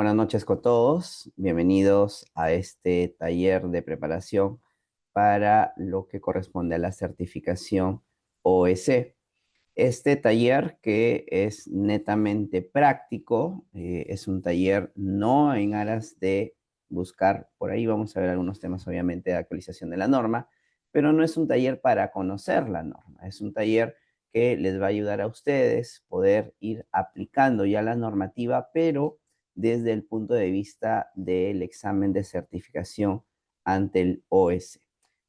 Buenas noches con todos. Bienvenidos a este taller de preparación para lo que corresponde a la certificación OEC. Este taller, que es netamente práctico, es un taller no en aras de buscar, por ahí vamos a ver algunos temas obviamente de actualización de la norma, pero no es un taller para conocer la norma, es un taller que les va a ayudar a ustedes poder ir aplicando ya la normativa, pero desde el punto de vista del examen de certificación ante el OEC.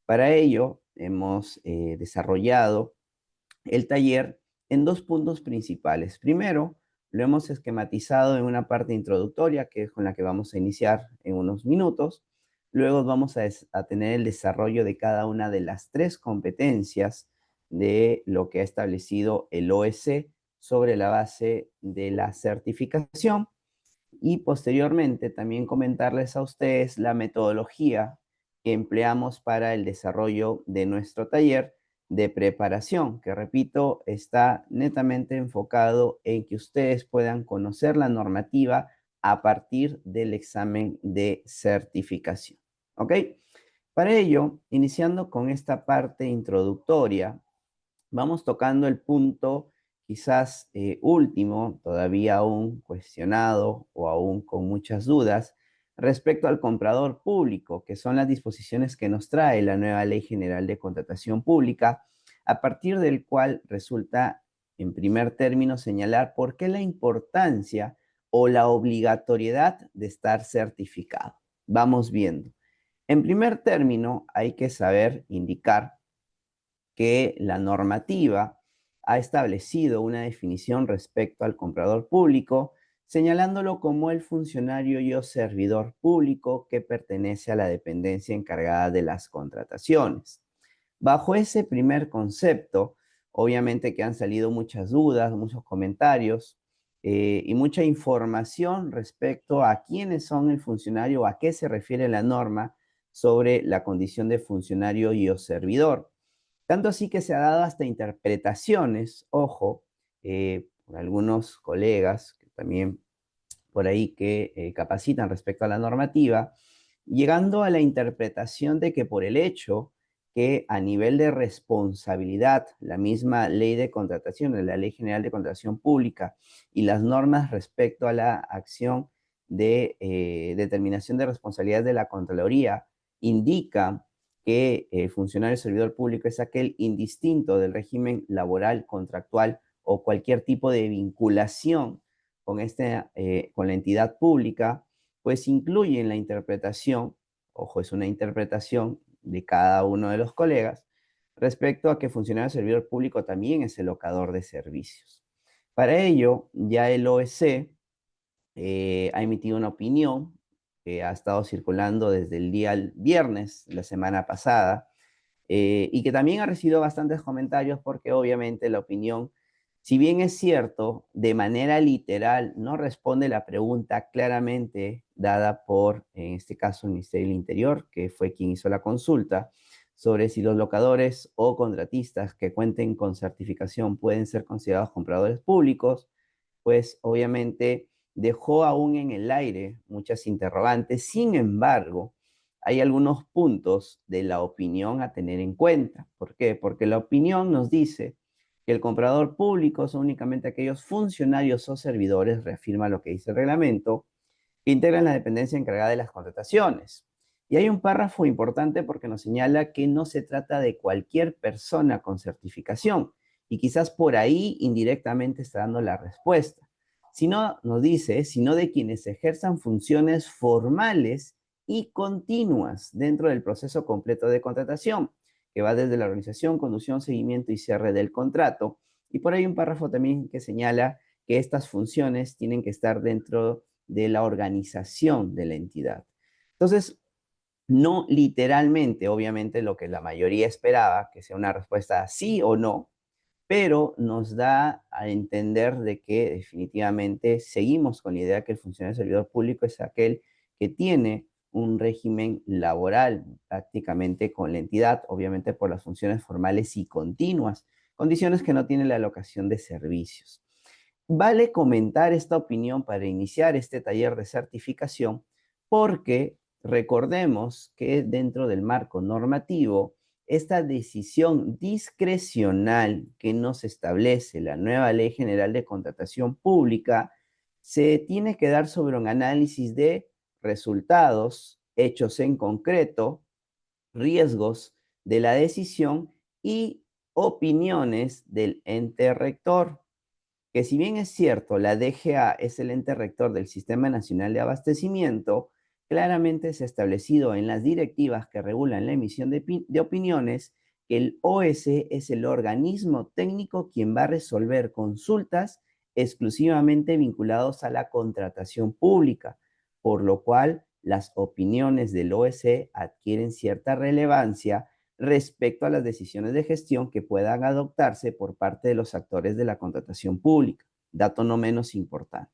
Para ello, hemos desarrollado el taller en dos puntos principales. Primero, lo hemos esquematizado en una parte introductoria, que es con la que vamos a iniciar en unos minutos. Luego vamos a tener el desarrollo de cada una de las tres competencias de lo que ha establecido el OEC sobre la base de la certificación. Y posteriormente también comentarles a ustedes la metodología que empleamos para el desarrollo de nuestro taller de preparación, que repito, está netamente enfocado en que ustedes puedan conocer la normativa a partir del examen de certificación. ¿Ok? Para ello, iniciando con esta parte introductoria, vamos tocando el punto quizás último, todavía aún cuestionado o aún con muchas dudas, respecto al comprador público, que son las disposiciones que nos trae la nueva Ley General de Contratación Pública, a partir del cual resulta, en primer término, señalar por qué la importancia o la obligatoriedad de estar certificado. Vamos viendo. En primer término, hay que saber indicar que la normativa ha establecido una definición respecto al comprador público, señalándolo como el funcionario o servidor público que pertenece a la dependencia encargada de las contrataciones. Bajo ese primer concepto, obviamente que han salido muchas dudas, muchos comentarios y mucha información respecto a quiénes son el funcionario, a qué se refiere la norma sobre la condición de funcionario y o servidor. Tanto así que se ha dado hasta interpretaciones, ojo, por algunos colegas que también por ahí que capacitan respecto a la normativa, llegando a la interpretación de que por el hecho que a nivel de responsabilidad, la misma ley de contratación, la Ley General de Contratación Pública y las normas respecto a la acción de determinación de responsabilidad de la Contraloría indican que el funcionario servidor público es aquel indistinto del régimen laboral, contractual o cualquier tipo de vinculación con la entidad pública, pues incluye en la interpretación, ojo, es una interpretación de cada uno de los colegas, respecto a que funcionario servidor público también es el locador de servicios. Para ello, ya el OEC ha emitido una opinión que ha estado circulando desde el día viernes, la semana pasada, y que también ha recibido bastantes comentarios porque obviamente la opinión, si bien es cierto, de manera literal no responde la pregunta claramente dada por, en este caso, el Ministerio del Interior, que fue quien hizo la consulta, sobre si los locadores o contratistas que cuenten con certificación pueden ser considerados compradores públicos, pues obviamente dejó aún en el aire muchas interrogantes. Sin embargo, hay algunos puntos de la opinión a tener en cuenta. ¿Por qué? Porque la opinión nos dice que el comprador público son únicamente aquellos funcionarios o servidores, reafirma lo que dice el reglamento, que integran la dependencia encargada de las contrataciones. Y hay un párrafo importante porque nos señala que no se trata de cualquier persona con certificación. Y quizás por ahí indirectamente está dando la respuesta. Sino, nos dice, sino de quienes ejerzan funciones formales y continuas dentro del proceso completo de contratación, que va desde la organización, conducción, seguimiento y cierre del contrato. Y por ahí un párrafo también que señala que estas funciones tienen que estar dentro de la organización de la entidad. Entonces, no literalmente, obviamente, lo que la mayoría esperaba, que sea una respuesta sí o no, pero nos da a entender de que definitivamente seguimos con la idea que el funcionario servidor público es aquel que tiene un régimen laboral prácticamente con la entidad, obviamente por las funciones formales y continuas, condiciones que no tiene la alocación de servicios. vale comentar esta opinión para iniciar este taller de certificación porque recordemos que dentro del marco normativo, esta decisión discrecional que nos establece la nueva Ley General de Contratación Pública se tiene que dar sobre un análisis de resultados, hechos en concreto, riesgos de la decisión y opiniones del ente rector, que si bien es cierto, la DGA es el ente rector del Sistema Nacional de Abastecimiento, claramente se ha establecido en las directivas que regulan la emisión de opiniones que el OS es el organismo técnico quien va a resolver consultas exclusivamente vinculados a la contratación pública, por lo cual las opiniones del OS adquieren cierta relevancia respecto a las decisiones de gestión que puedan adoptarse por parte de los actores de la contratación pública, dato no menos importante.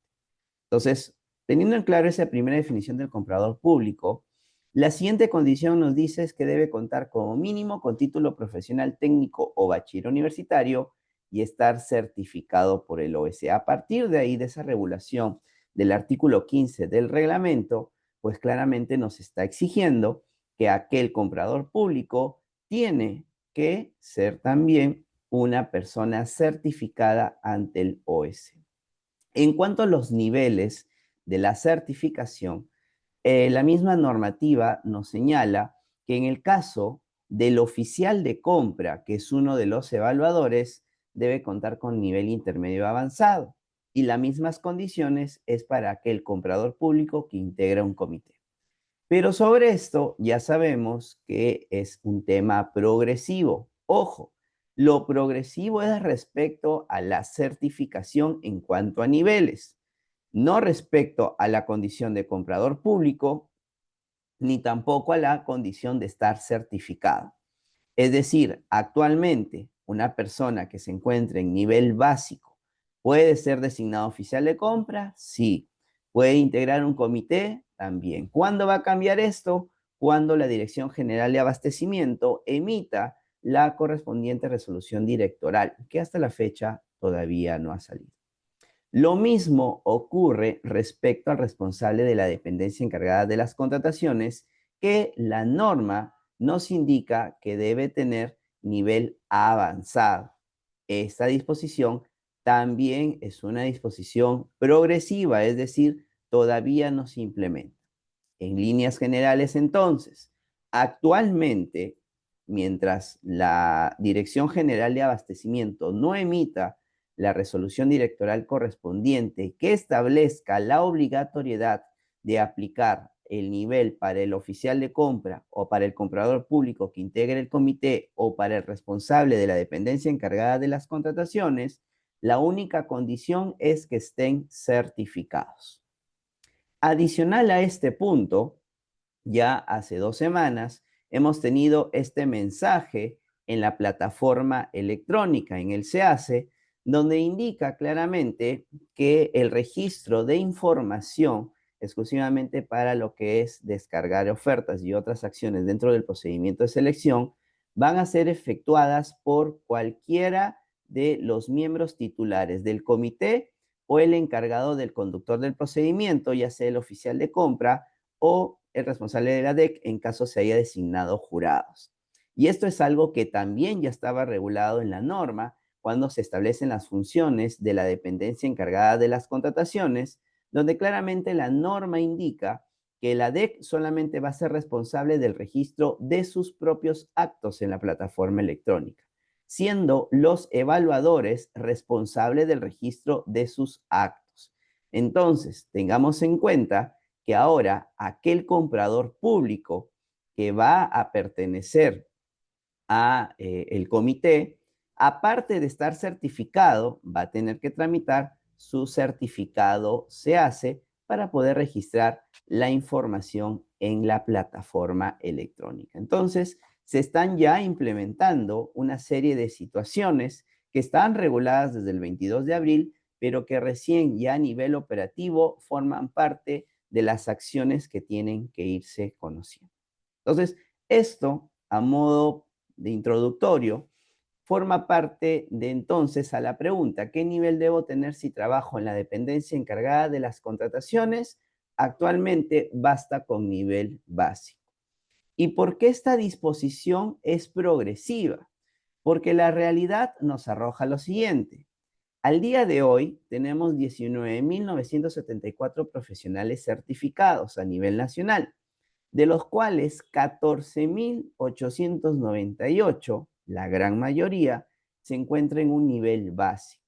Entonces, teniendo en claro esa primera definición del comprador público, la siguiente condición nos dice es que debe contar como mínimo con título profesional técnico o bachiller universitario y estar certificado por el OSE. A partir de ahí, de esa regulación del artículo 15 del reglamento, pues claramente nos está exigiendo que aquel comprador público tiene que ser también una persona certificada ante el OS. En cuanto a los niveles de la certificación, la misma normativa nos señala que en el caso del oficial de compra, que es uno de los evaluadores, debe contar con nivel intermedio avanzado. Y las mismas condiciones es para aquel comprador público que integra un comité. Pero sobre esto ya sabemos que es un tema progresivo. Ojo, lo progresivo es respecto a la certificación en cuanto a niveles, no respecto a la condición de comprador público, ni tampoco a la condición de estar certificado. Es decir, actualmente una persona que se encuentre en nivel básico puede ser designado oficial de compra, sí. Puede integrar un comité, también. ¿Cuándo va a cambiar esto? Cuando la Dirección General de Abastecimiento emita la correspondiente resolución directoral, que hasta la fecha todavía no ha salido. Lo mismo ocurre respecto al responsable de la dependencia encargada de las contrataciones, que la norma nos indica que debe tener nivel avanzado. Esta disposición también es una disposición progresiva, es decir, todavía no se implementa. En líneas generales, entonces, actualmente, mientras la Dirección General de Abastecimiento no emita la resolución directoral correspondiente que establezca la obligatoriedad de aplicar el nivel para el oficial de compra o para el comprador público que integre el comité o para el responsable de la dependencia encargada de las contrataciones, la única condición es que estén certificados. Adicional a este punto, ya hace 2 semanas hemos tenido este mensaje en la plataforma electrónica, en el SEACE, donde indica claramente que el registro de información exclusivamente para lo que es descargar ofertas y otras acciones dentro del procedimiento de selección van a ser efectuadas por cualquiera de los miembros titulares del comité o el encargado del conductor del procedimiento, ya sea el oficial de compra o el responsable de la DEC en caso se haya designado jurados. Y esto es algo que también ya estaba regulado en la norma cuando se establecen las funciones de la dependencia encargada de las contrataciones, donde claramente la norma indica que la DEC solamente va a ser responsable del registro de sus propios actos en la plataforma electrónica, siendo los evaluadores responsables del registro de sus actos. Entonces, tengamos en cuenta que ahora aquel comprador público que va a pertenecer a el comité, aparte de estar certificado, va a tener que tramitar su certificado SEACE para poder registrar la información en la plataforma electrónica. Entonces, se están ya implementando una serie de situaciones que están reguladas desde el 22 de abril, pero que recién ya a nivel operativo forman parte de las acciones que tienen que irse conociendo. Entonces, esto a modo de introductorio forma parte de entonces a la pregunta, ¿qué nivel debo tener si trabajo en la dependencia encargada de las contrataciones? Actualmente basta con nivel básico. ¿Y por qué esta disposición es progresiva? Porque la realidad nos arroja lo siguiente. Al día de hoy tenemos 19.974 profesionales certificados a nivel nacional, de los cuales 14.898, la gran mayoría, se encuentra en un nivel básico,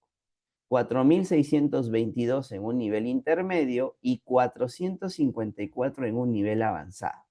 4.622 en un nivel intermedio y 454 en un nivel avanzado.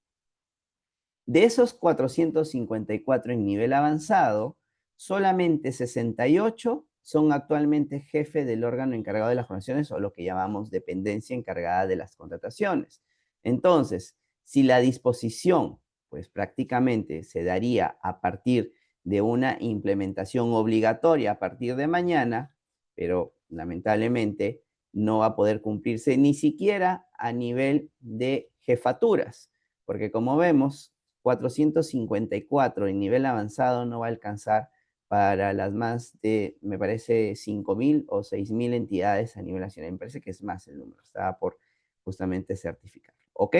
De esos 454 en nivel avanzado, solamente 68 son actualmente jefe del órgano encargado de las contrataciones o lo que llamamos dependencia encargada de las contrataciones. Entonces, si la disposición, pues prácticamente se daría a partir de una implementación obligatoria a partir de mañana, pero lamentablemente no va a poder cumplirse ni siquiera a nivel de jefaturas, porque como vemos, 454 en nivel avanzado no va a alcanzar para las más de, me parece, 5.000 o 6.000 entidades a nivel nacional. Me parece que es más el número, estaba por justamente certificar. ¿Ok?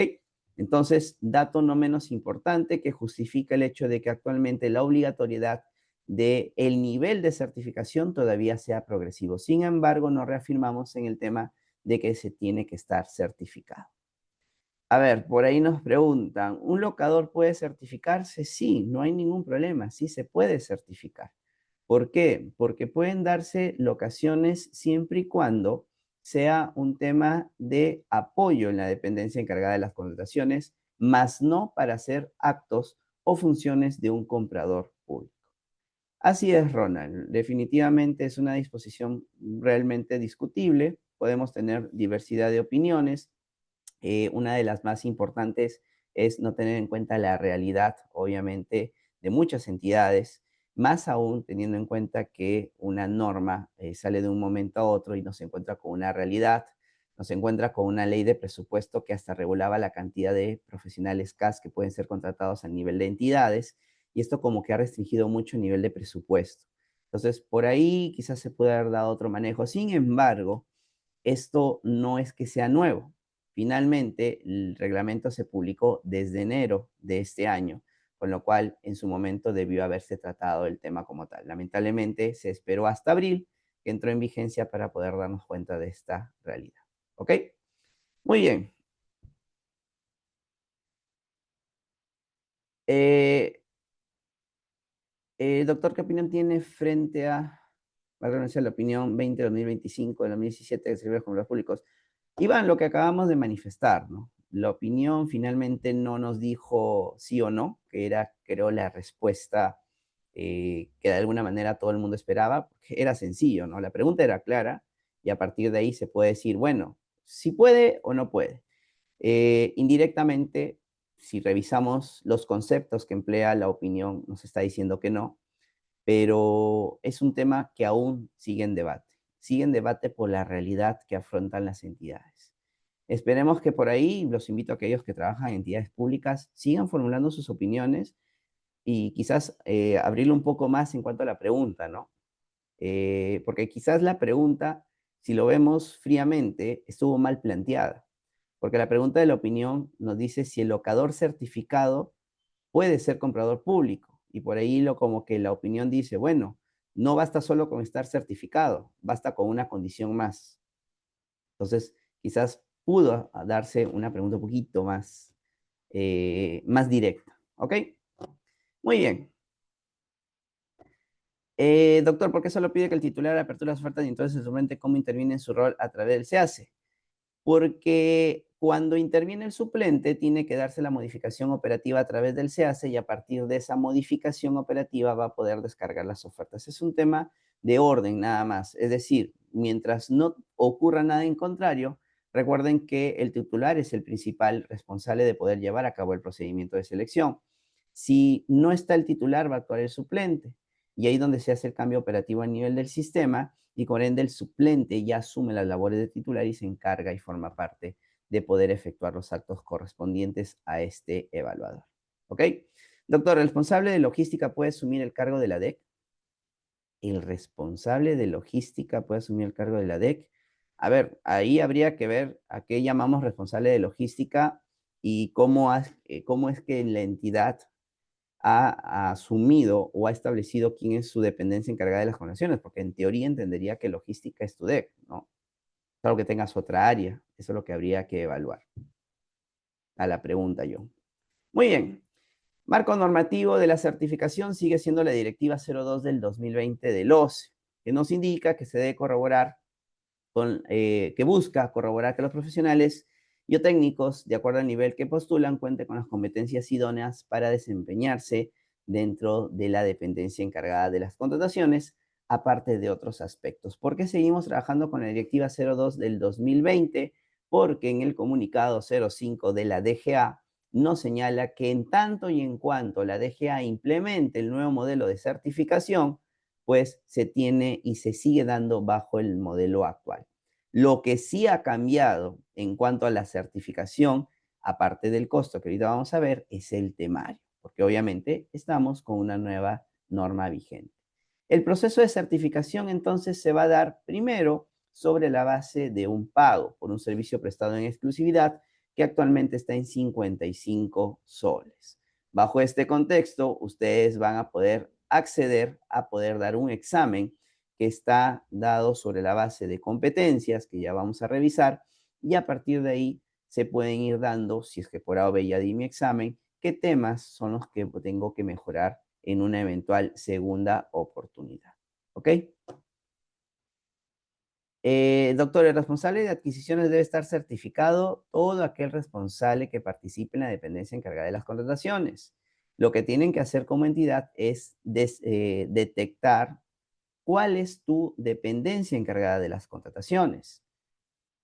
Entonces, dato no menos importante que justifica el hecho de que actualmente la obligatoriedad del nivel de certificación todavía sea progresivo. Sin embargo, nos reafirmamos en el tema de que se tiene que estar certificado. A ver, por ahí nos preguntan, ¿un locador puede certificarse? Sí, no hay ningún problema, sí se puede certificar. ¿Por qué? Porque pueden darse locaciones siempre y cuando sea un tema de apoyo en la dependencia encargada de las contrataciones, más no para hacer actos o funciones de un comprador público. Así es, Ronald. Definitivamente es una disposición realmente discutible. Podemos tener diversidad de opiniones. Una de las más importantes es no tener en cuenta la realidad, obviamente, de muchas entidades, más aún teniendo en cuenta que una norma sale de un momento a otro y nos encuentra con una realidad, nos encuentra con una ley de presupuesto que hasta regulaba la cantidad de profesionales CAS que pueden ser contratados a nivel de entidades, y esto como que ha restringido mucho el nivel de presupuesto. Entonces, por ahí quizás se puede haber dado otro manejo. Sin embargo, esto no es que sea nuevo. Finalmente, el reglamento se publicó desde enero de este año, con lo cual en su momento debió haberse tratado el tema como tal. Lamentablemente se esperó hasta abril, que entró en vigencia para poder darnos cuenta de esta realidad. ¿Ok? Muy bien. Eh, doctor, ¿qué opinión tiene frente a, valga la redundancia, la opinión 20-2025 de 2017 de servicios comunicadores públicos? Iván, lo que acabamos de manifestar, ¿no? La opinión finalmente no nos dijo sí o no, que era, creo, la respuesta que de alguna manera todo el mundo esperaba, porque era sencillo, ¿no? La pregunta era clara y a partir de ahí se puede decir, bueno, si puede o no puede. Indirectamente, si revisamos los conceptos que emplea la opinión, nos está diciendo que no, pero es un tema que aún sigue en debate por la realidad que afrontan las entidades. Esperemos que por ahí, los invito a aquellos que trabajan en entidades públicas, sigan formulando sus opiniones y quizás abrirlo un poco más en cuanto a la pregunta, ¿no? Porque quizás la pregunta, si lo vemos fríamente, estuvo mal planteada, porque la pregunta de la opinión nos dice si el locador certificado puede ser comprador público. Y por ahí lo como que la opinión dice, bueno, no basta solo con estar certificado, basta con una condición más. Entonces, quizás pudo darse una pregunta un poquito más, más directa. ¿Ok? Muy bien. Doctor, ¿por qué solo pide que el titular apertura las ofertas y entonces se suplente cómo interviene en su rol a través del SEACE? Porque cuando interviene el suplente tiene que darse la modificación operativa a través del SEACE y a partir de esa modificación operativa va a poder descargar las ofertas. Es un tema de orden nada más. Es decir, mientras no ocurra nada en contrario, recuerden que el titular es el principal responsable de poder llevar a cabo el procedimiento de selección. Si no está el titular, va a actuar el suplente. Y ahí donde se hace el cambio operativo a nivel del sistema y por ende el suplente ya asume las labores de titular y se encarga y forma parte de poder efectuar los actos correspondientes a este evaluador. ¿Ok? Doctor, ¿el responsable de logística puede asumir el cargo de la DEC? el responsable de logística puede asumir el cargo de la DEC. A ver, ahí habría que ver a qué llamamos responsable de logística y cómo es que la entidad ha asumido o ha establecido quién es su dependencia encargada de las conexiones, porque en teoría entendería que logística es tu DEC, ¿no? Claro que tengas otra área, eso es lo que habría que evaluar a la pregunta yo. Muy bien, marco normativo de la certificación sigue siendo la Directiva 02 del 2020 del OCE, que nos indica que se debe corroborar que busca corroborar que los profesionales biotécnicos, de acuerdo al nivel que postulan, cuenten con las competencias idóneas para desempeñarse dentro de la dependencia encargada de las contrataciones, aparte de otros aspectos. ¿Por qué seguimos trabajando con la Directiva 02 del 2020? Porque en el comunicado 05 de la DGA nos señala que en tanto y en cuanto la DGA implemente el nuevo modelo de certificación, pues se tiene y se sigue dando bajo el modelo actual. Lo que sí ha cambiado en cuanto a la certificación, aparte del costo que ahorita vamos a ver, es el temario, porque obviamente estamos con una nueva norma vigente. El proceso de certificación entonces se va a dar primero sobre la base de un pago por un servicio prestado en exclusividad que actualmente está en 55 soles. Bajo este contexto, ustedes van a poder acceder a poder dar un examen que está dado sobre la base de competencias que ya vamos a revisar y a partir de ahí se pueden ir dando, si es que por A o B ya di mi examen, qué temas son los que tengo que mejorar en una eventual segunda oportunidad. ¿Ok? Doctor, el responsable de adquisiciones debe estar certificado todo aquel responsable que participe en la dependencia encargada de las contrataciones. Lo que tienen que hacer como entidad es detectar cuál es tu dependencia encargada de las contrataciones.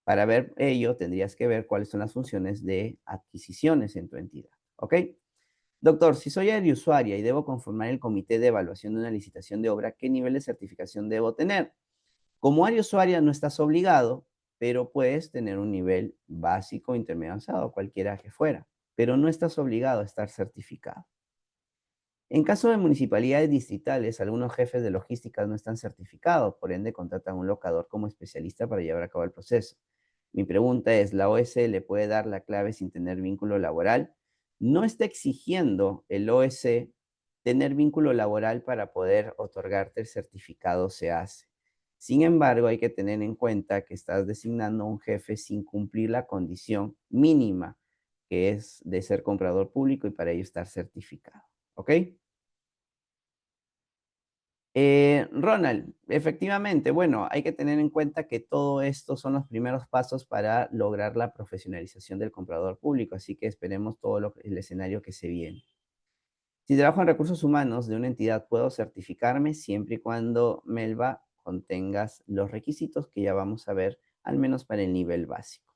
Para ver ello, tendrías que ver cuáles son las funciones de adquisiciones en tu entidad. ¿Ok? Doctor, si soy área usuaria y debo conformar el comité de evaluación de una licitación de obra, ¿qué nivel de certificación debo tener? Como área usuaria no estás obligado, pero puedes tener un nivel básico, intermedio avanzado, cualquiera que fuera, pero no estás obligado a estar certificado. En caso de municipalidades distritales, algunos jefes de logística no están certificados, por ende contratan un locador como especialista para llevar a cabo el proceso. Mi pregunta es, ¿la OS le puede dar la clave sin tener vínculo laboral? No está exigiendo el OS tener vínculo laboral para poder otorgarte el certificado se hace. Sin embargo, hay que tener en cuenta que estás designando a un jefe sin cumplir la condición mínima, que es de ser comprador público y para ello estar certificado. ¿Ok? Ronald, efectivamente, bueno, hay que tener en cuenta que todo esto son los primeros pasos para lograr la profesionalización del comprador público, así que esperemos el escenario que se viene. Si trabajo en recursos humanos de una entidad, puedo certificarme siempre y cuando Melba contengas los requisitos que ya vamos a ver, al menos para el nivel básico.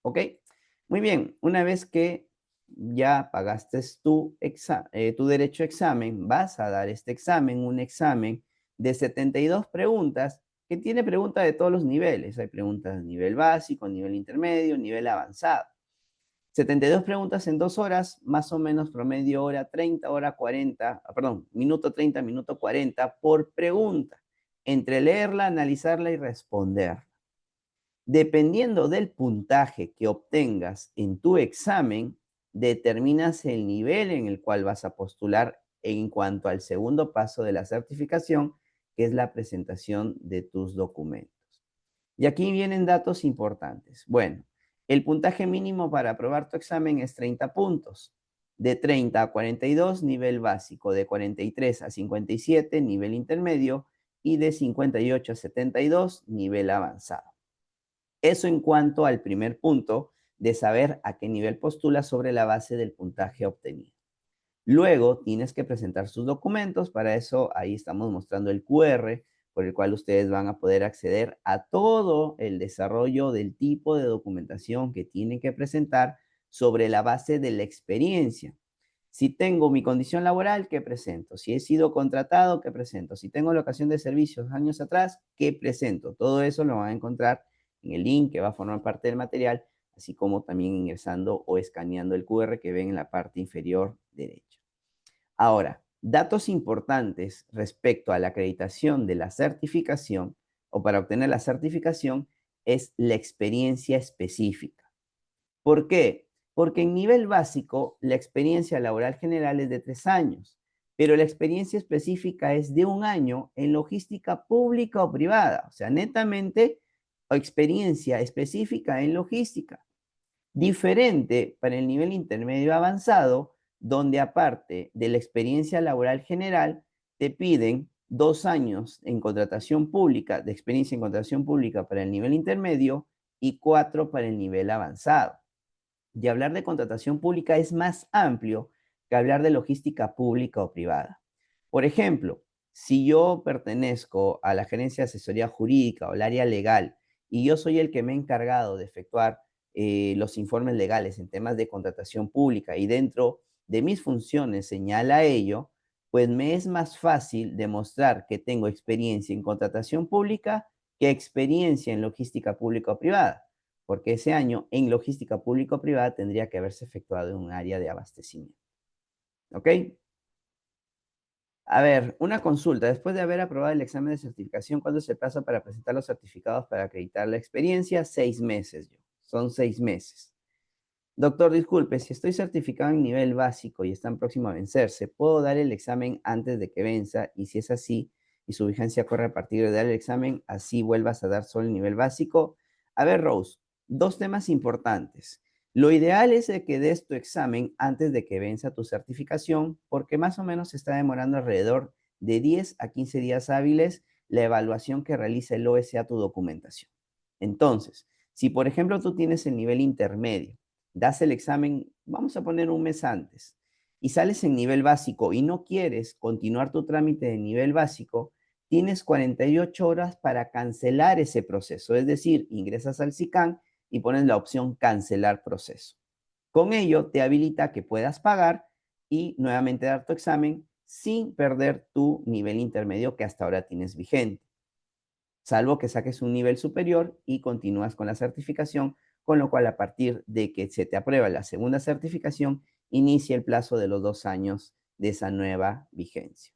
¿Ok? Muy bien, una vez que ya pagaste tu derecho a examen, vas a dar este examen, un examen de 72 preguntas que tiene preguntas de todos los niveles. Hay preguntas de nivel básico, nivel intermedio, nivel avanzado. 72 preguntas en 2 horas, más o menos promedio hora 30, hora 40, perdón, minuto 30, minuto 40 por pregunta, entre leerla, analizarla y responder. Dependiendo del puntaje que obtengas en tu examen, determinas el nivel en el cual vas a postular en cuanto al segundo paso de la certificación, que es la presentación de tus documentos. Y aquí vienen datos importantes. Bueno, el puntaje mínimo para aprobar tu examen es 30 puntos. De 30 a 42, nivel básico. De 43 a 57, nivel intermedio. Y de 58 a 72, nivel avanzado. Eso en cuanto al primer punto de saber a qué nivel postula sobre la base del puntaje obtenido. Luego tienes que presentar sus documentos, para eso ahí estamos mostrando el QR por el cual ustedes van a poder acceder a todo el desarrollo del tipo de documentación que tienen que presentar sobre la base de la experiencia. Si tengo mi condición laboral, ¿qué presento? Si he sido contratado, ¿qué presento? Si tengo locación de servicios años atrás, ¿qué presento? Todo eso lo van a encontrar en el link que va a formar parte del material, así como también ingresando o escaneando el QR que ven en la parte inferior derecha. Ahora, Datos importantes respecto a la acreditación de la certificación o para obtener la certificación es la experiencia específica. ¿Por qué? Porque en nivel básico la experiencia laboral general es de 3 años, pero la experiencia específica es de 1 año en logística pública o privada, o sea, netamente experiencia específica en logística. Diferente para el nivel intermedio avanzado, donde aparte de la experiencia laboral general, te piden 2 años en contratación pública, de experiencia en contratación pública para el nivel intermedio y 4 para el nivel avanzado. Y hablar de contratación pública es más amplio que hablar de logística pública o privada. Por ejemplo, si yo pertenezco a la gerencia de asesoría jurídica o el área legal y yo soy el que me he encargado de efectuar los informes legales en temas de contratación pública y dentro de mis funciones señala ello, pues me es más fácil demostrar que tengo experiencia en contratación pública que experiencia en logística pública o privada, porque ese año en logística pública o privada tendría que haberse efectuado en un área de abastecimiento. ¿Ok? A ver, una consulta. Después de haber aprobado el examen de certificación, ¿cuándo es el plazo para presentar los certificados para acreditar la experiencia? 6 meses, yo. Son 6 meses. Doctor, disculpe, si estoy certificado en nivel básico y están próximos a vencerse, ¿puedo dar el examen antes de que venza? Y si es así, y su vigencia corre a partir de dar el examen, así vuelvas a dar solo el nivel básico. A ver, Rose, dos temas importantes. Lo ideal es de que des tu examen antes de que venza tu certificación, porque más o menos se está demorando alrededor de 10 a 15 días hábiles la evaluación que realiza el OS a tu documentación. Entonces, si por ejemplo tú tienes el nivel intermedio, das el examen, vamos a poner un mes antes, y sales en nivel básico y no quieres continuar tu trámite de nivel básico, tienes 48 horas para cancelar ese proceso. Es decir, ingresas al SICAN y pones la opción cancelar proceso. Con ello te habilita que puedas pagar y nuevamente dar tu examen sin perder tu nivel intermedio que hasta ahora tienes vigente, salvo que saques un nivel superior y continúas con la certificación, con lo cual a partir de que se te aprueba la segunda certificación, inicia el plazo de los 2 años de esa nueva vigencia.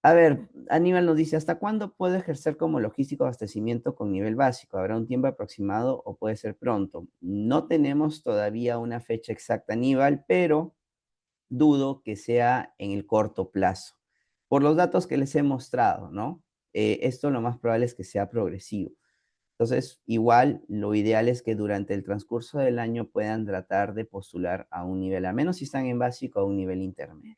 A ver, Aníbal nos dice, ¿hasta cuándo puedo ejercer como logístico de abastecimiento con nivel básico? ¿Habrá un tiempo aproximado o puede ser pronto? No tenemos todavía una fecha exacta, Aníbal, pero dudo que sea en el corto plazo. Por los datos que les he mostrado, ¿no? Esto lo más probable es que sea progresivo. Entonces, igual, lo ideal es que durante el transcurso del año puedan tratar de postular a un nivel, a menos si están en básico, a un nivel intermedio.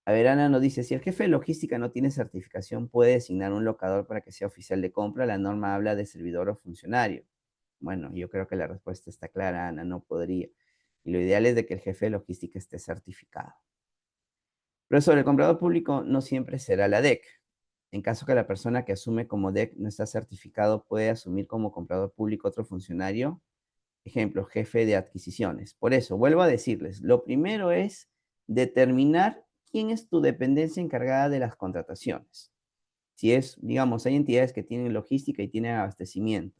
A ver, Ana nos dice, si el jefe de logística no tiene certificación, ¿puede designar un locador para que sea oficial de compra? La norma habla de servidor o funcionario. Bueno, yo creo que la respuesta está clara, Ana, no podría. Y lo ideal es de que el jefe de logística esté certificado. Profesor, el comprador público no siempre será la DEC. En caso que la persona que asume como DEC no está certificado, puede asumir como comprador público otro funcionario. Ejemplo, jefe de adquisiciones. Por eso, vuelvo a decirles, lo primero es determinar quién es tu dependencia encargada de las contrataciones. Si es, digamos, hay entidades que tienen logística y tienen abastecimiento.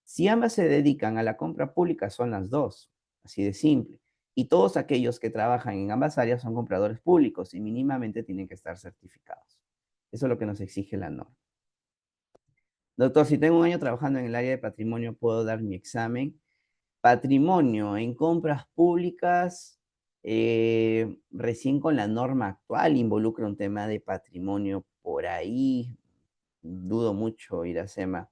Si ambas se dedican a la compra pública, son las dos, así de simple. Y todos aquellos que trabajan en ambas áreas son compradores públicos y mínimamente tienen que estar certificados. Eso es lo que nos exige la norma. Doctor, si tengo un año trabajando en el área de patrimonio, ¿puedo dar mi examen? Patrimonio en compras públicas, recién con la norma actual involucra un tema de patrimonio por ahí. Dudo mucho, Iracema.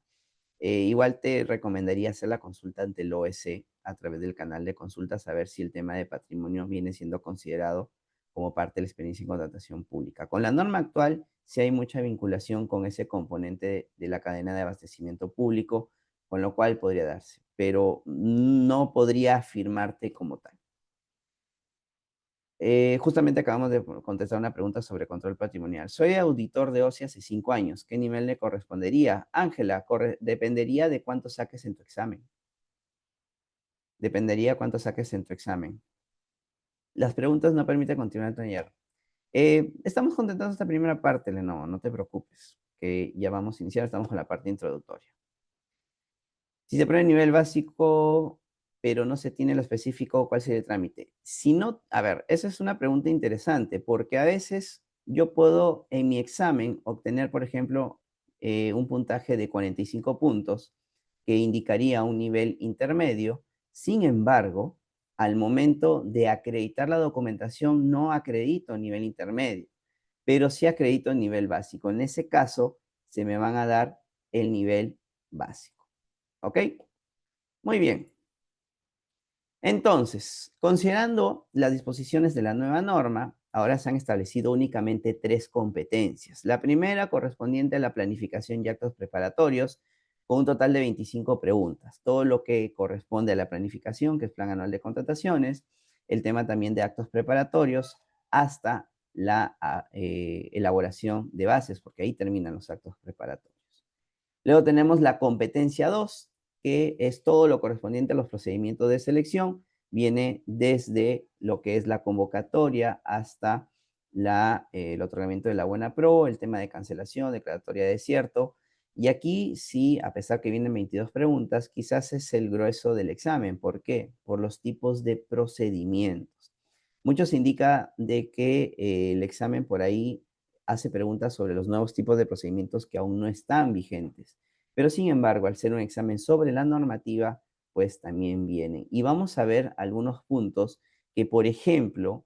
Igual te recomendaría hacer la consulta ante el OS a través del canal de consultas, a ver si el tema de patrimonio viene siendo considerado como parte de la experiencia en contratación pública. Con la norma actual, sí hay mucha vinculación con ese componente de la cadena de abastecimiento público, con lo cual podría darse, pero no podría afirmarte como tal. Justamente acabamos de contestar una pregunta sobre control patrimonial. Soy auditor de OSI hace 5 años. ¿Qué nivel le correspondería? Ángela, dependería de cuánto saques en tu examen. Dependería cuánto saques en tu examen. Las preguntas no permiten continuar el taller. Estamos contentando esta primera parte, Lenovo, no te preocupes, que ya vamos a iniciar, estamos con la parte introductoria. Si se prueba el nivel básico, pero no se tiene lo específico cuál sería el trámite. Si no, a ver, esa es una pregunta interesante, porque a veces yo puedo en mi examen obtener, por ejemplo, un puntaje de 45 puntos, que indicaría un nivel intermedio. Sin embargo, al momento de acreditar la documentación, no acredito nivel intermedio, pero sí acredito nivel básico. En ese caso, se me van a dar el nivel básico. ¿Ok? Muy bien. Entonces, considerando las disposiciones de la nueva norma, ahora se han establecido únicamente tres competencias. La primera correspondiente a la planificación y actos preparatorios, con un total de 25 preguntas. Todo lo que corresponde a la planificación, que es plan anual de contrataciones, el tema también de actos preparatorios, hasta la elaboración de bases, porque ahí terminan los actos preparatorios. Luego tenemos la competencia 2, que es todo lo correspondiente a los procedimientos de selección. Viene desde lo que es la convocatoria hasta el otorgamiento de la buena pro, el tema de cancelación, declaratoria de desierto. Y aquí sí, a pesar que vienen 22 preguntas, quizás es el grueso del examen. ¿Por qué? Por los tipos de procedimientos. Muchos indica de que el examen por ahí hace preguntas sobre los nuevos tipos de procedimientos que aún no están vigentes. Pero sin embargo, al ser un examen sobre la normativa, pues también vienen. Y vamos a ver algunos puntos que, por ejemplo,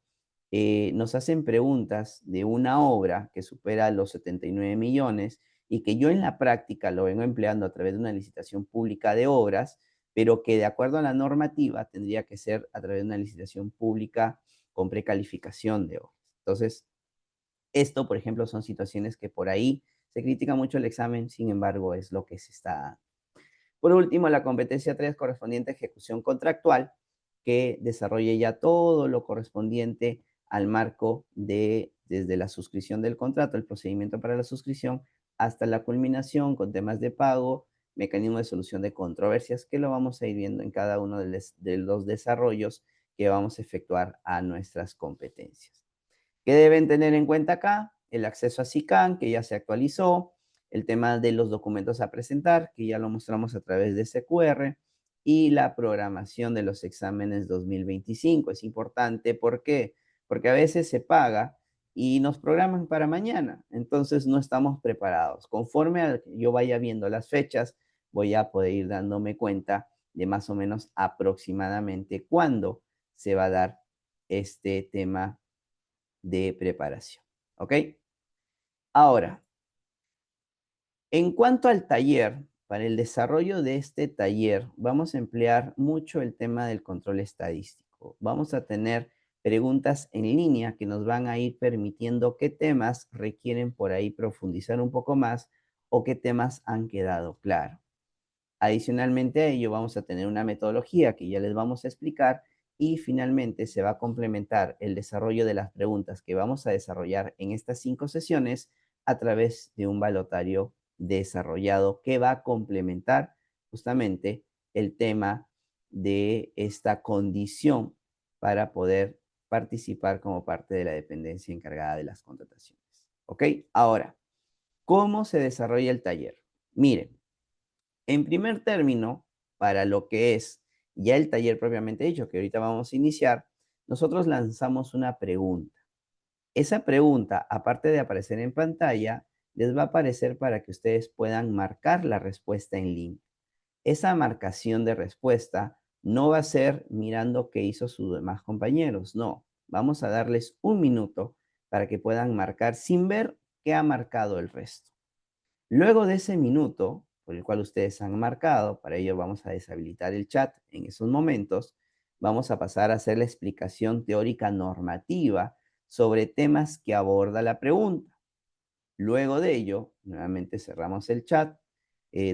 nos hacen preguntas de una obra que supera los 79 millones y que yo en la práctica lo vengo empleando a través de una licitación pública de obras, pero que de acuerdo a la normativa tendría que ser a través de una licitación pública con precalificación de obras. Entonces, esto, por ejemplo, son situaciones que por ahí se critica mucho el examen, sin embargo, es lo que se está dando. Por último, la competencia 3 correspondiente a ejecución contractual, que desarrolle ya todo lo correspondiente al marco desde la suscripción del contrato, el procedimiento para la suscripción, hasta la culminación con temas de pago, mecanismo de solución de controversias, que lo vamos a ir viendo en cada uno de los desarrollos que vamos a efectuar a nuestras competencias. ¿Qué deben tener en cuenta acá? El acceso a SICAN, que ya se actualizó, el tema de los documentos a presentar, que ya lo mostramos a través de SQR, y la programación de los exámenes 2025. Es importante, ¿por qué? Porque a veces se paga y nos programan para mañana, entonces no estamos preparados. Conforme a yo vaya viendo las fechas, voy a poder ir dándome cuenta de más o menos aproximadamente cuándo se va a dar este tema de preparación. ¿Ok? Ahora, en cuanto al taller, para el desarrollo de este taller, vamos a emplear mucho el tema del control estadístico. Vamos a tener preguntas en línea que nos van a ir permitiendo qué temas requieren por ahí profundizar un poco más o qué temas han quedado claros. Adicionalmente a ello, vamos a tener una metodología que ya les vamos a explicar y finalmente se va a complementar el desarrollo de las preguntas que vamos a desarrollar en estas 5 sesiones a través de un balotario desarrollado que va a complementar justamente el tema de esta condición para poder participar como parte de la dependencia encargada de las contrataciones. ¿Ok? Ahora, ¿cómo se desarrolla el taller? Miren, en primer término, para lo que es ya el taller propiamente dicho, que ahorita vamos a iniciar, nosotros lanzamos una pregunta. Esa pregunta, aparte de aparecer en pantalla, les va a aparecer para que ustedes puedan marcar la respuesta en línea. Esa marcación de respuesta no va a ser mirando qué hizo sus demás compañeros, no. Vamos a darles un minuto para que puedan marcar sin ver qué ha marcado el resto. Luego de ese minuto, por el cual ustedes han marcado, para ello vamos a deshabilitar el chat en esos momentos, vamos a pasar a hacer la explicación teórica normativa sobre temas que aborda la pregunta. Luego de ello, nuevamente cerramos el chat,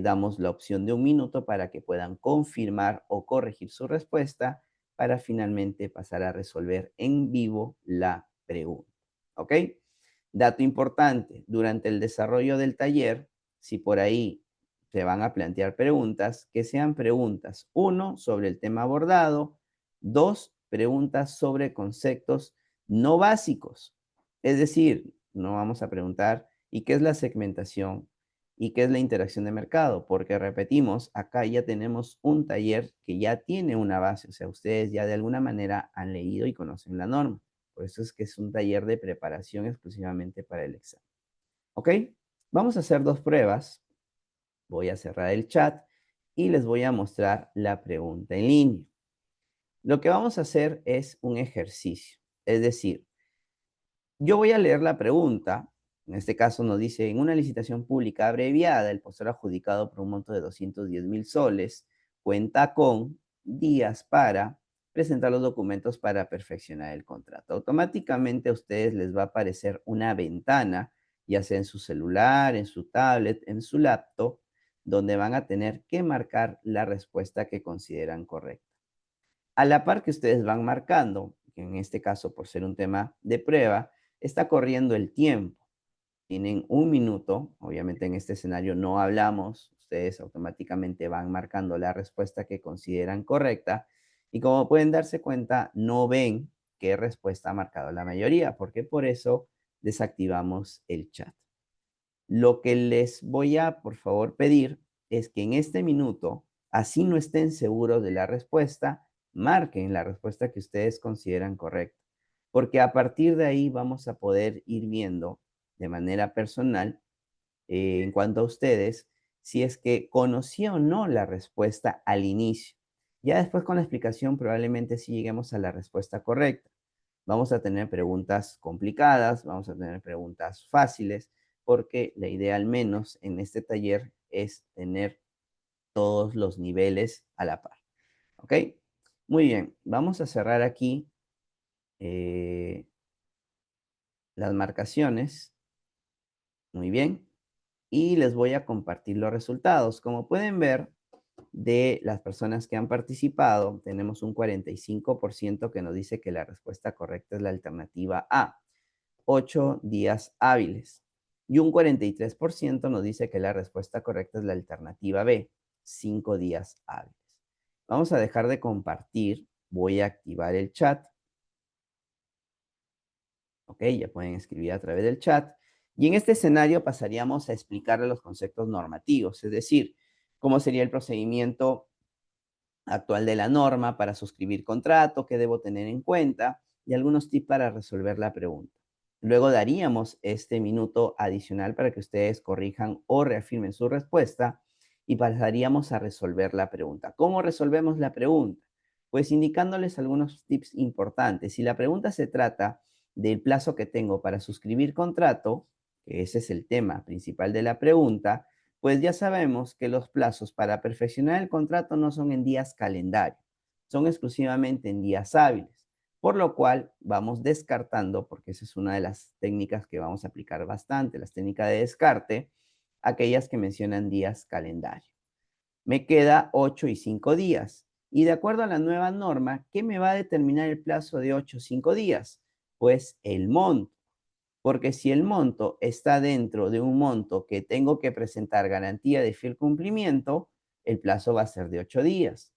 damos la opción de un minuto para que puedan confirmar o corregir su respuesta para finalmente pasar a resolver en vivo la pregunta. ¿Ok? Dato importante, durante el desarrollo del taller, si por ahí se van a plantear preguntas, que sean preguntas, uno, sobre el tema abordado, dos, preguntas sobre conceptos no básicos. Es decir, no vamos a preguntar, ¿y qué es la segmentación? ¿Y qué es la interacción de mercado? Porque repetimos, acá ya tenemos un taller que ya tiene una base, o sea, ustedes ya de alguna manera han leído y conocen la norma. Por eso es que es un taller de preparación exclusivamente para el examen. ¿Ok? Vamos a hacer dos pruebas. Voy a cerrar el chat y les voy a mostrar la pregunta en línea. Lo que vamos a hacer es un ejercicio. Es decir, yo voy a leer la pregunta. En este caso nos dice, en una licitación pública abreviada, el postor adjudicado por un monto de 210.000 soles cuenta con días para presentar los documentos para perfeccionar el contrato. Automáticamente a ustedes les va a aparecer una ventana, ya sea en su celular, en su tablet, en su laptop, donde van a tener que marcar la respuesta que consideran correcta. A la par que ustedes van marcando, que en este caso por ser un tema de prueba, está corriendo el tiempo. Tienen un minuto, obviamente en este escenario no hablamos, ustedes automáticamente van marcando la respuesta que consideran correcta y como pueden darse cuenta, no ven qué respuesta ha marcado la mayoría, porque por eso desactivamos el chat. Lo que les voy a, por favor, pedir es que en este minuto, así no estén seguros de la respuesta, marquen la respuesta que ustedes consideran correcta, porque a partir de ahí vamos a poder ir viendo de manera personal, en cuanto a ustedes, si es que conocía o no la respuesta al inicio. Ya después con la explicación probablemente sí lleguemos a la respuesta correcta. Vamos a tener preguntas complicadas, vamos a tener preguntas fáciles, porque la idea al menos en este taller es tener todos los niveles a la par. ¿Ok? Muy bien, vamos a cerrar aquí eh, las marcaciones. Muy bien. Y les voy a compartir los resultados. Como pueden ver, de las personas que han participado, tenemos un 45% que nos dice que la respuesta correcta es la alternativa A, 8 días hábiles. Y un 43% nos dice que la respuesta correcta es la alternativa B, 5 días hábiles. Vamos a dejar de compartir. Voy a activar el chat. Ok, ya pueden escribir a través del chat. Y en este escenario pasaríamos a explicarle los conceptos normativos, es decir, cómo sería el procedimiento actual de la norma para suscribir contrato, qué debo tener en cuenta y algunos tips para resolver la pregunta. Luego daríamos este minuto adicional para que ustedes corrijan o reafirmen su respuesta y pasaríamos a resolver la pregunta. ¿Cómo resolvemos la pregunta? Pues indicándoles algunos tips importantes. Si la pregunta se trata del plazo que tengo para suscribir contrato, que ese es el tema principal de la pregunta, pues ya sabemos que los plazos para perfeccionar el contrato no son en días calendario, son exclusivamente en días hábiles, por lo cual vamos descartando, porque esa es una de las técnicas que vamos a aplicar bastante, las técnicas de descarte, aquellas que mencionan días calendario. Me queda 8 y 5 días. Y de acuerdo a la nueva norma, ¿qué me va a determinar el plazo de 8 o 5 días? Pues el monto. Porque si el monto está dentro de un monto que tengo que presentar garantía de fiel cumplimiento, el plazo va a ser de 8 días.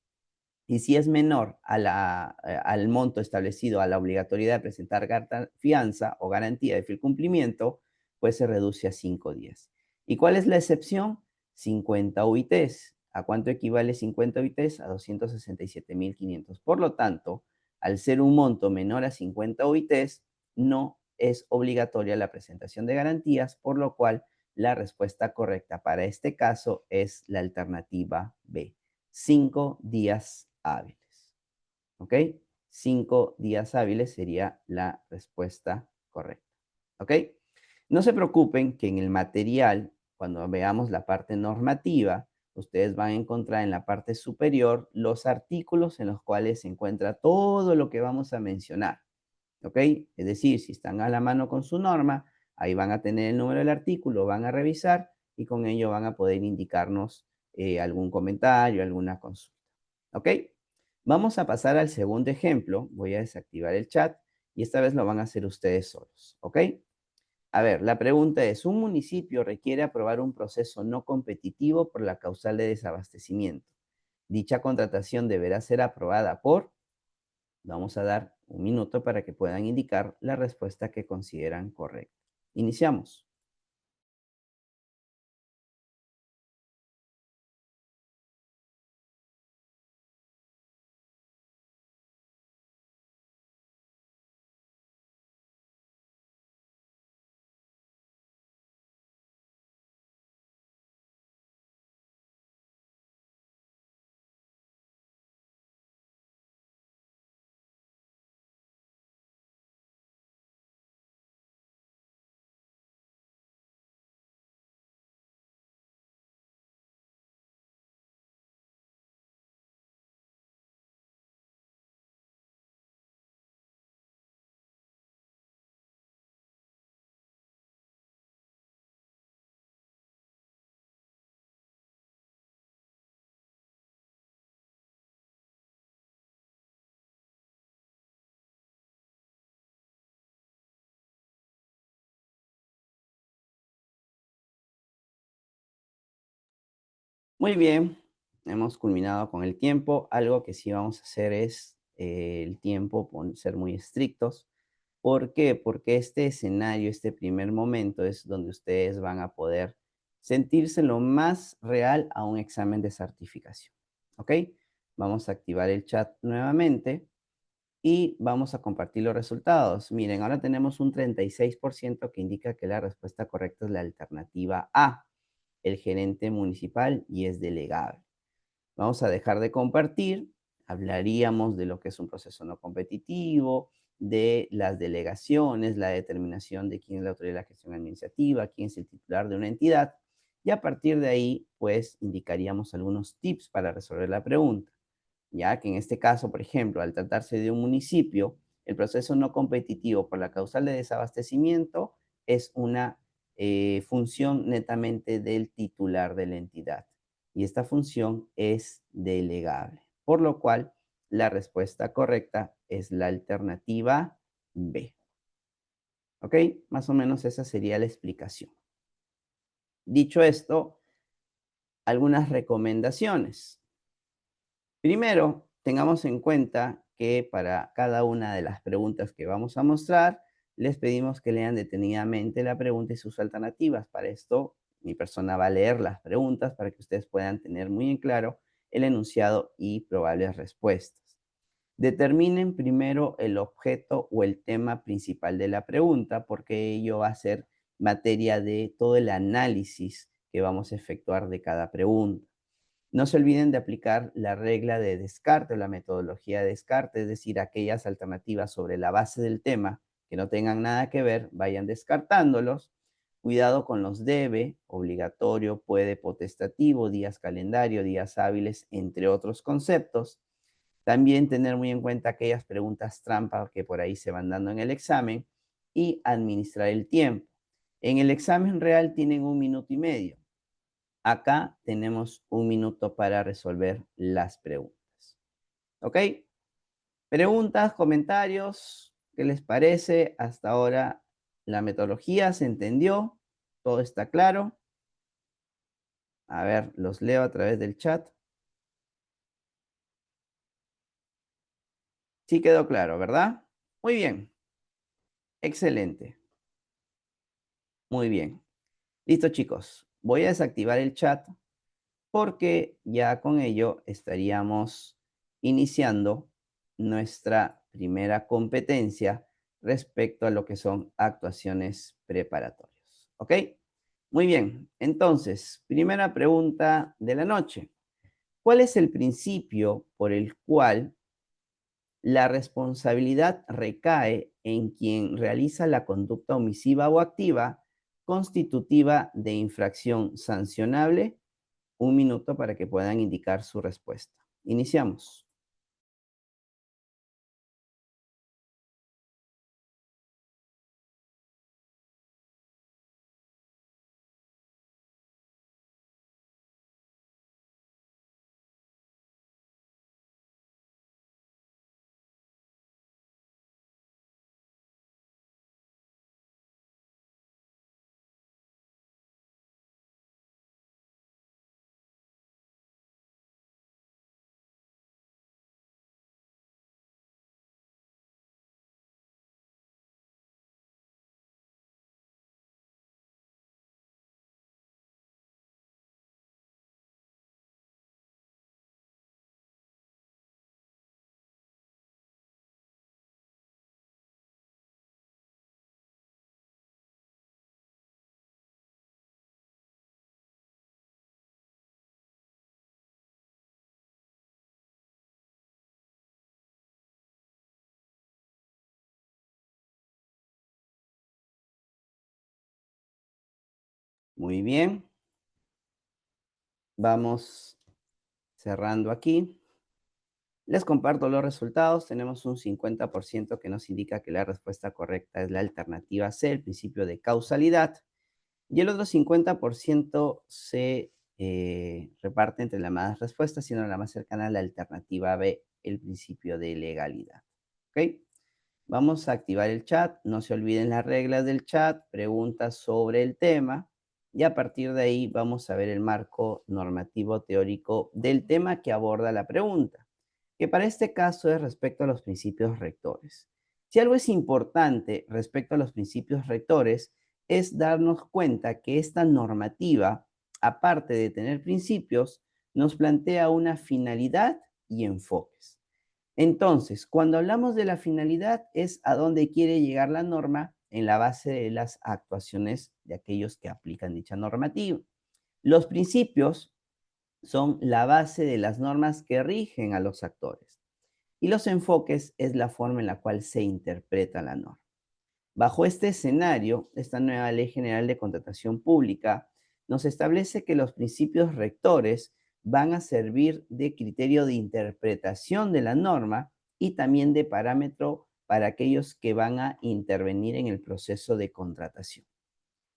Y si es menor al monto establecido a la obligatoriedad de presentar fianza o garantía de fiel cumplimiento, pues se reduce a 5 días. ¿Y cuál es la excepción? 50 UITs. ¿A cuánto equivale 50 UITs? A 267.500. Por lo tanto, al ser un monto menor a 50 UITs, no es obligatoria la presentación de garantías, por lo cual la respuesta correcta para este caso es la alternativa B. 5 días hábiles. ¿Ok? 5 días hábiles sería la respuesta correcta. ¿Ok? No se preocupen que en el material, cuando veamos la parte normativa, ustedes van a encontrar en la parte superior los artículos en los cuales se encuentra todo lo que vamos a mencionar. ¿Ok? Es decir, si están a la mano con su norma, ahí van a tener el número del artículo, van a revisar y con ello van a poder indicarnos algún comentario, alguna consulta. ¿Ok? Vamos a pasar al segundo ejemplo. Voy a desactivar el chat y esta vez lo van a hacer ustedes solos. ¿Ok? A ver, la pregunta es, un municipio requiere aprobar un proceso no competitivo por la causal de desabastecimiento. Dicha contratación deberá ser aprobada por... Vamos a dar un minuto para que puedan indicar la respuesta que consideran correcta. Iniciamos. Muy bien, hemos culminado con el tiempo. Algo que sí vamos a hacer es el tiempo, ser muy estrictos. ¿Por qué? Porque este escenario, este primer momento es donde ustedes van a poder sentirse lo más real a un examen de certificación. ¿Ok? Vamos a activar el chat nuevamente y vamos a compartir los resultados. Miren, ahora tenemos un 36% que indica que la respuesta correcta es la alternativa A, el gerente municipal y es delegable. Vamos a dejar de compartir, hablaríamos de lo que es un proceso no competitivo, de las delegaciones, la determinación de quién es la autoridad de la gestión administrativa, quién es el titular de una entidad, y a partir de ahí, pues, indicaríamos algunos tips para resolver la pregunta, ya que en este caso, por ejemplo, al tratarse de un municipio, el proceso no competitivo por la causal de desabastecimiento es una función netamente del titular de la entidad y esta función es delegable, por lo cual la respuesta correcta es la alternativa B. ¿Ok? Más o menos esa sería la explicación. Dicho esto, algunas recomendaciones. Primero, tengamos en cuenta que para cada una de las preguntas que vamos a mostrar, les pedimos que lean detenidamente la pregunta y sus alternativas. Para esto, mi persona va a leer las preguntas para que ustedes puedan tener muy en claro el enunciado y probables respuestas. Determinen primero el objeto o el tema principal de la pregunta, porque ello va a ser materia de todo el análisis que vamos a efectuar de cada pregunta. No se olviden de aplicar la regla de descarte o la metodología de descarte, es decir, aquellas alternativas sobre la base del tema que no tengan nada que ver, vayan descartándolos. Cuidado con los debe, obligatorio, puede, potestativo, días calendario, días hábiles, entre otros conceptos. También tener muy en cuenta aquellas preguntas trampa que por ahí se van dando en el examen y administrar el tiempo. En el examen real tienen 1 minuto y medio. Acá tenemos 1 minuto para resolver las preguntas. ¿Ok? Preguntas, comentarios, ¿qué les parece? Hasta ahora la metodología se entendió, todo está claro. A ver, los leo a través del chat. Sí quedó claro, ¿verdad? Muy bien, excelente, muy bien. Listo, chicos. Voy a desactivar el chat porque ya con ello estaríamos iniciando nuestra primera competencia respecto a lo que son actuaciones preparatorias. ¿Ok? Muy bien. Entonces, primera pregunta de la noche. ¿Cuál es el principio por el cual la responsabilidad recae en quien realiza la conducta omisiva o activa constitutiva de infracción sancionable? 1 minuto para que puedan indicar su respuesta. Iniciamos. Muy bien. Vamos cerrando aquí. Les comparto los resultados. Tenemos un 50% que nos indica que la respuesta correcta es la alternativa C, el principio de causalidad. Y el otro 50% se reparte entre las más respuestas, siendo la más cercana a la alternativa B, el principio de legalidad. ¿Ok? Vamos a activar el chat. No se olviden las reglas del chat. Preguntas sobre el tema. y a partir de ahí vamos a ver el marco normativo teórico del tema que aborda la pregunta, que para este caso es respecto a los principios rectores. Si algo es importante respecto a los principios rectores, es darnos cuenta que esta normativa, aparte de tener principios, nos plantea una finalidad y enfoques. Entonces, cuando hablamos de la finalidad, es a dónde quiere llegar la norma en la base de las actuaciones de aquellos que aplican dicha normativa. Los principios son la base de las normas que rigen a los actores y los enfoques es la forma en la cual se interpreta la norma. Bajo este escenario, esta nueva Ley General de Contratación Pública nos establece que los principios rectores van a servir de criterio de interpretación de la norma y también de parámetro para aquellos que van a intervenir en el proceso de contratación.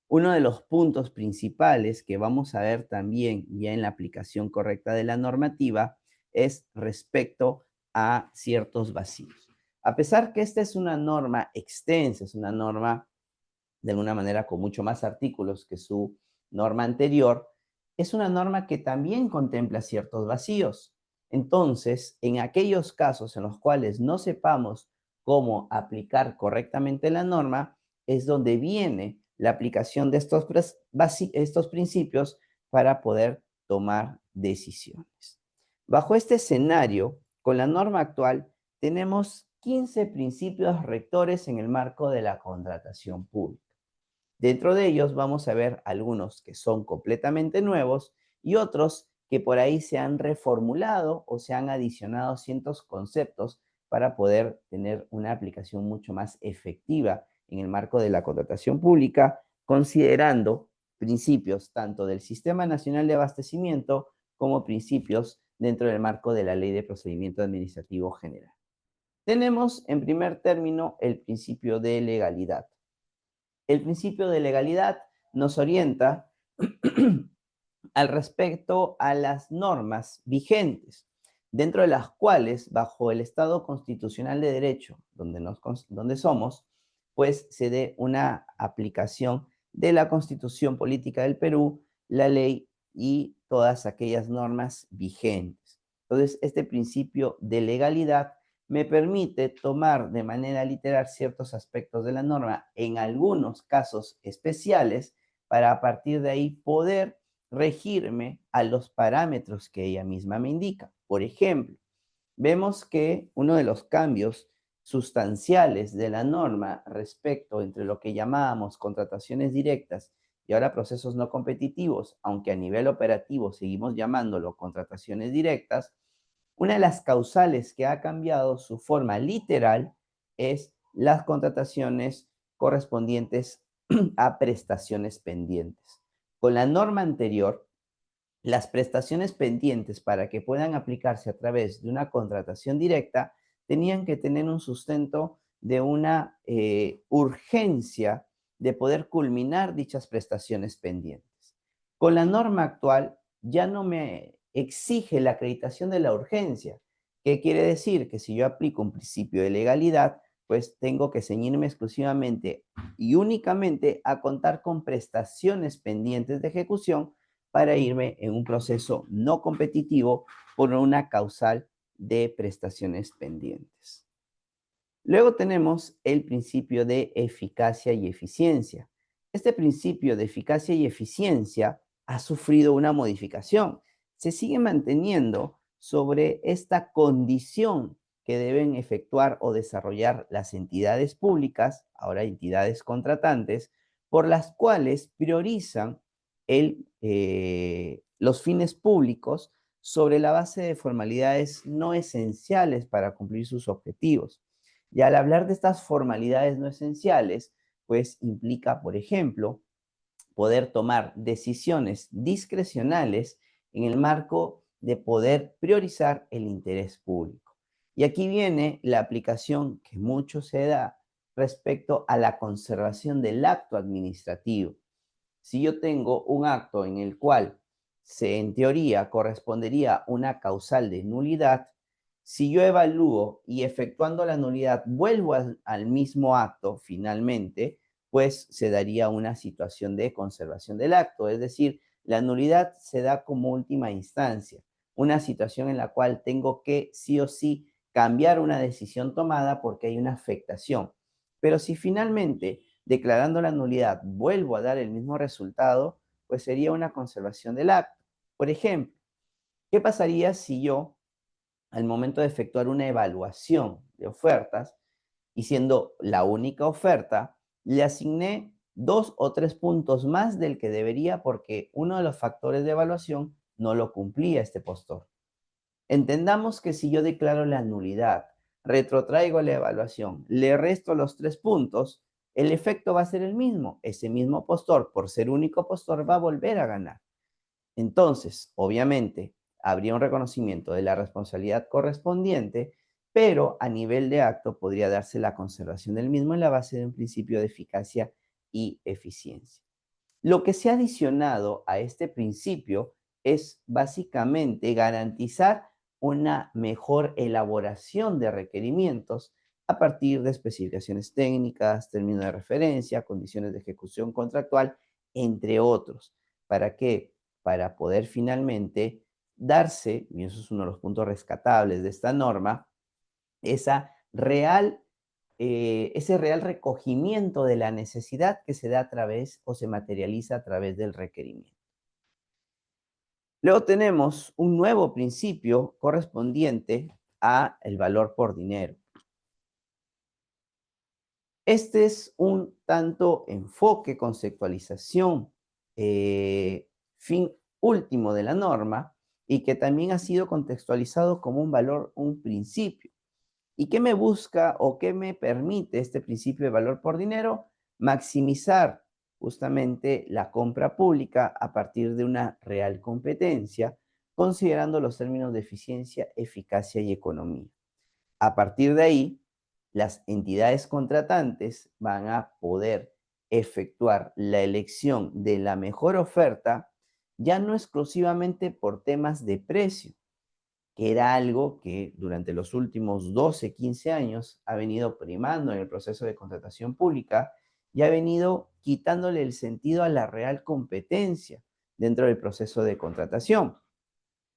Uno de los puntos principales que vamos a ver también ya en la aplicación correcta de la normativa es respecto a ciertos vacíos. A pesar que esta es una norma extensa, es una norma de alguna manera con mucho más artículos que su norma anterior, es una norma que también contempla ciertos vacíos. Entonces, en aquellos casos en los cuales no sepamos cómo aplicar correctamente la norma, es donde viene la aplicación de estos principios para poder tomar decisiones. Bajo este escenario, con la norma actual, tenemos 15 principios rectores en el marco de la contratación pública. Dentro de ellos vamos a ver algunos que son completamente nuevos y otros que por ahí se han reformulado o se han adicionado ciertos conceptos para poder tener una aplicación mucho más efectiva en el marco de la contratación pública, considerando principios tanto del Sistema Nacional de Abastecimiento como principios dentro del marco de la Ley de Procedimiento Administrativo General. Tenemos en primer término el principio de legalidad. El principio de legalidad nos orienta al respecto a las normas vigentes, dentro de las cuales, bajo el Estado constitucional de derecho, donde somos, pues se dé una aplicación de la Constitución Política del Perú, la ley y todas aquellas normas vigentes. Entonces, este principio de legalidad me permite tomar de manera literal ciertos aspectos de la norma, en algunos casos especiales, para a partir de ahí poder regirme a los parámetros que ella misma me indica. Por ejemplo, vemos que uno de los cambios sustanciales de la norma respecto entre lo que llamábamos contrataciones directas y ahora procesos no competitivos, aunque a nivel operativo seguimos llamándolo contrataciones directas, una de las causales que ha cambiado su forma literal es las contrataciones correspondientes a prestaciones pendientes. Con la norma anterior, las prestaciones pendientes para que puedan aplicarse a través de una contratación directa tenían que tener un sustento de una urgencia de poder culminar dichas prestaciones pendientes. Con la norma actual ya no me exige la acreditación de la urgencia. ¿Qué quiere decir? Que si yo aplico un principio de legalidad, pues tengo que ceñirme exclusivamente y únicamente a contar con prestaciones pendientes de ejecución para irme en un proceso no competitivo por una causal de prestaciones pendientes. Luego tenemos el principio de eficacia y eficiencia. Este principio de eficacia y eficiencia ha sufrido una modificación. Se sigue manteniendo sobre esta condición que deben efectuar o desarrollar las entidades públicas, ahora entidades contratantes, por las cuales priorizan los fines públicos sobre la base de formalidades no esenciales para cumplir sus objetivos. Y al hablar de estas formalidades no esenciales, pues implica, por ejemplo, poder tomar decisiones discrecionales en el marco de poder priorizar el interés público. Y aquí viene la aplicación que mucho se da respecto a la conservación del acto administrativo. Si yo tengo un acto en el cual en teoría correspondería una causal de nulidad, si yo evalúo y efectuando la nulidad vuelvo al mismo acto finalmente, pues se daría una situación de conservación del acto, es decir, la nulidad se da como última instancia, una situación en la cual tengo que sí o sí cambiar una decisión tomada porque hay una afectación. Pero si finalmente, declarando la nulidad, vuelvo a dar el mismo resultado, pues sería una conservación del acto. Por ejemplo, ¿qué pasaría si yo, al momento de efectuar una evaluación de ofertas, y siendo la única oferta, le asigné 2 o 3 puntos más del que debería porque uno de los factores de evaluación no lo cumplía este postor? Entendamos que si yo declaro la nulidad, retrotraigo la evaluación, le resto los 3 puntos, el efecto va a ser el mismo. Ese mismo postor, por ser único postor, va a volver a ganar. Entonces, obviamente, habría un reconocimiento de la responsabilidad correspondiente, pero a nivel de acto podría darse la conservación del mismo en la base de un principio de eficacia y eficiencia. Lo que se ha adicionado a este principio es básicamente garantizar una mejor elaboración de requerimientos a partir de especificaciones técnicas, términos de referencia, condiciones de ejecución contractual, entre otros. ¿Para qué? Para poder finalmente darse, y eso es uno de los puntos rescatables de esta norma, esa real, ese real recogimiento de la necesidad que se da a través o se materializa a través del requerimiento. Luego tenemos un nuevo principio correspondiente a el valor por dinero. Este es un tanto enfoque, conceptualización, fin último de la norma y que también ha sido contextualizado como un valor, un principio. ¿Y qué me busca o qué me permite este principio de valor por dinero? Maximizar justamente la compra pública a partir de una real competencia, considerando los términos de eficiencia, eficacia y economía. A partir de ahí, las entidades contratantes van a poder efectuar la elección de la mejor oferta, ya no exclusivamente por temas de precio, que era algo que durante los últimos 12, 15 años ha venido primando en el proceso de contratación pública y ha venido quitándole el sentido a la real competencia dentro del proceso de contratación,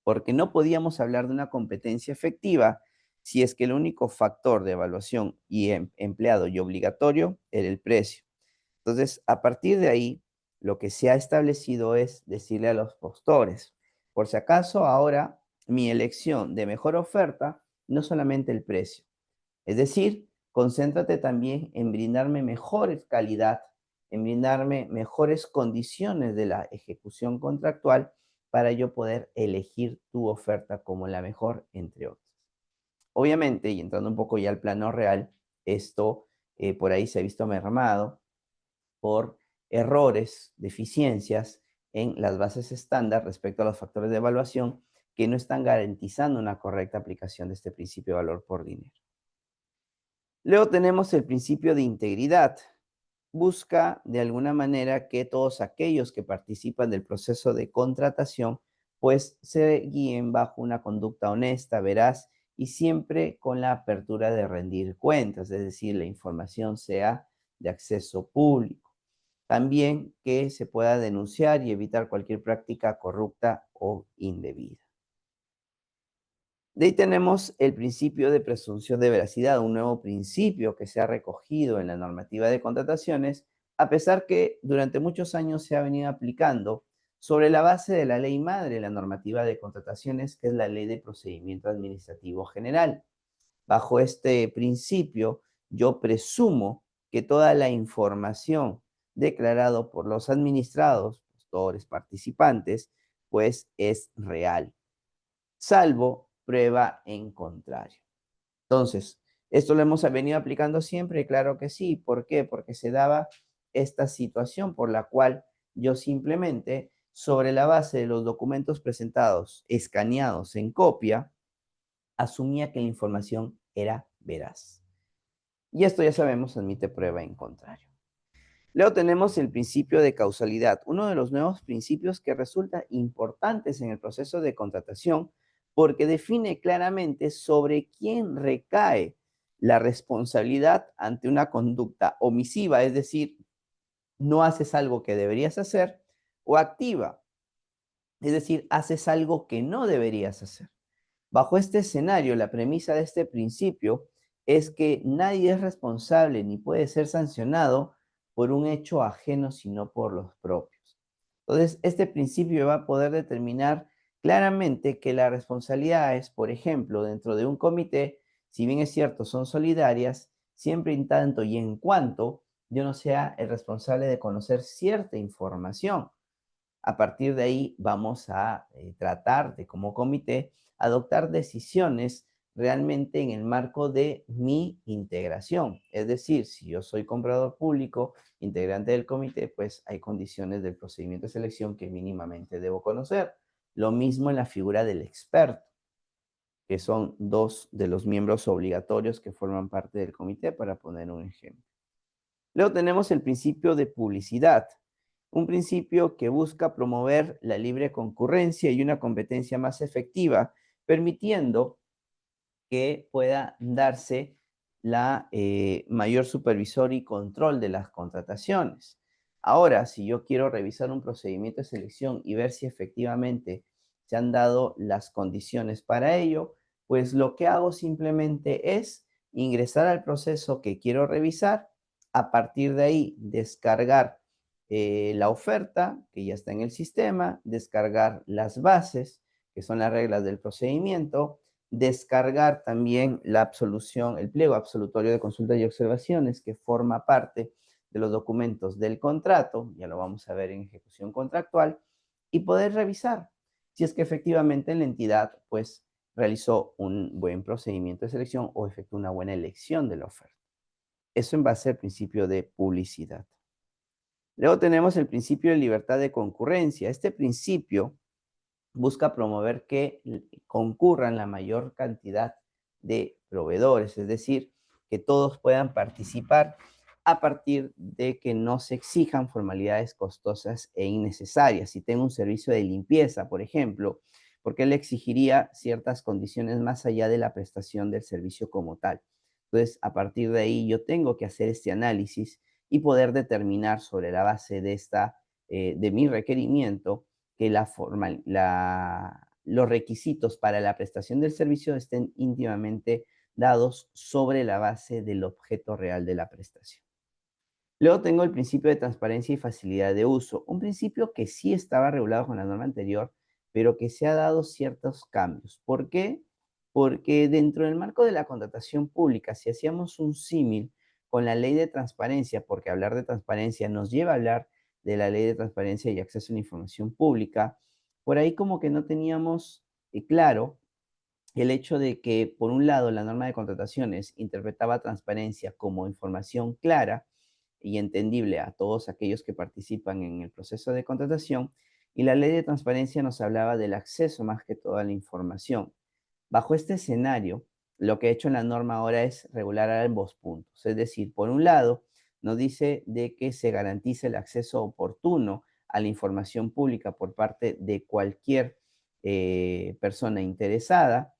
porque no podíamos hablar de una competencia efectiva si es que el único factor de evaluación y empleado y obligatorio era el precio. Entonces, a partir de ahí, lo que se ha establecido es decirle a los postores, por si acaso ahora mi elección de mejor oferta, no solamente el precio. Es decir, concéntrate también en brindarme mejor calidad, en brindarme mejores condiciones de la ejecución contractual para yo poder elegir tu oferta como la mejor, entre otras. Obviamente, y entrando un poco ya al plano real, esto por ahí se ha visto mermado por errores, deficiencias en las bases estándar respecto a los factores de evaluación que no están garantizando una correcta aplicación de este principio de valor por dinero. Luego tenemos el principio de integridad. Busca de alguna manera que todos aquellos que participan del proceso de contratación pues se guíen bajo una conducta honesta, veraz y siempre con la apertura de rendir cuentas, es decir, la información sea de acceso público. También que se pueda denunciar y evitar cualquier práctica corrupta o indebida. De ahí tenemos el principio de presunción de veracidad, un nuevo principio que se ha recogido en la normativa de contrataciones, a pesar que durante muchos años se ha venido aplicando sobre la base de la ley madre, la normativa de contrataciones, que es la Ley de Procedimiento Administrativo General. Bajo este principio, yo presumo que toda la información declarada por los administrados, postores, participantes, pues es real, salvo prueba en contrario. Entonces, ¿esto lo hemos venido aplicando siempre? Claro que sí. ¿Por qué? Porque se daba esta situación por la cual yo simplemente, sobre la base de los documentos presentados, escaneados en copia, asumía que la información era veraz. Y esto ya sabemos, admite prueba en contrario. Luego tenemos el principio de causalidad, uno de los nuevos principios que resulta importantes en el proceso de contratación porque define claramente sobre quién recae la responsabilidad ante una conducta omisiva, es decir, no haces algo que deberías hacer, o activa, es decir, haces algo que no deberías hacer. Bajo este escenario, la premisa de este principio es que nadie es responsable ni puede ser sancionado por un hecho ajeno, sino por los propios. Entonces, este principio va a poder determinar claramente que las responsabilidades, por ejemplo, dentro de un comité, si bien es cierto, son solidarias, siempre en tanto y en cuanto yo no sea el responsable de conocer cierta información. A partir de ahí vamos a tratar de, como comité, adoptar decisiones realmente en el marco de mi integración. Es decir, si yo soy comprador público, integrante del comité, pues hay condiciones del procedimiento de selección que mínimamente debo conocer. Lo mismo en la figura del experto, que son dos de los miembros obligatorios que forman parte del comité, para poner un ejemplo. Luego tenemos el principio de publicidad, un principio que busca promover la libre concurrencia y una competencia más efectiva, permitiendo que pueda darse la mayor supervisor y control de las contrataciones. Ahora, si yo quiero revisar un procedimiento de selección y ver si efectivamente se han dado las condiciones para ello, pues lo que hago simplemente es ingresar al proceso que quiero revisar, a partir de ahí descargar la oferta que ya está en el sistema, descargar las bases, que son las reglas del procedimiento, descargar también la absolución, el pliego absolutorio de consultas y observaciones, que forma parte de los documentos del contrato, ya lo vamos a ver en ejecución contractual, y poder revisar si es que efectivamente la entidad pues realizó un buen procedimiento de selección o efectuó una buena elección de la oferta. Eso en base al principio de publicidad. Luego tenemos el principio de libertad de concurrencia. Este principio busca promover que concurran la mayor cantidad de proveedores, es decir, que todos puedan participar a partir de que no se exijan formalidades costosas e innecesarias. Si tengo un servicio de limpieza, por ejemplo, ¿por qué le exigiría ciertas condiciones más allá de la prestación del servicio como tal? Entonces, a partir de ahí, yo tengo que hacer este análisis y poder determinar sobre la base de de mi requerimiento, que los requisitos para la prestación del servicio estén íntimamente dados sobre la base del objeto real de la prestación. Luego tengo el principio de transparencia y facilidad de uso, un principio que sí estaba regulado con la norma anterior, pero que se ha dado ciertos cambios. ¿Por qué? Porque dentro del marco de la contratación pública, si hacíamos un símil con la ley de transparencia, porque hablar de transparencia nos lleva a hablar de la ley de transparencia y acceso a la información pública, por ahí como que no teníamos claro el hecho de que, por un lado, la norma de contrataciones interpretaba transparencia como información clara y entendible a todos aquellos que participan en el proceso de contratación, y la ley de transparencia nos hablaba del acceso más que todo a la información. Bajo este escenario, lo que ha hecho la norma ahora es regular ambos puntos. Es decir, por un lado, nos dice de que se garantice el acceso oportuno a la información pública por parte de cualquier persona interesada,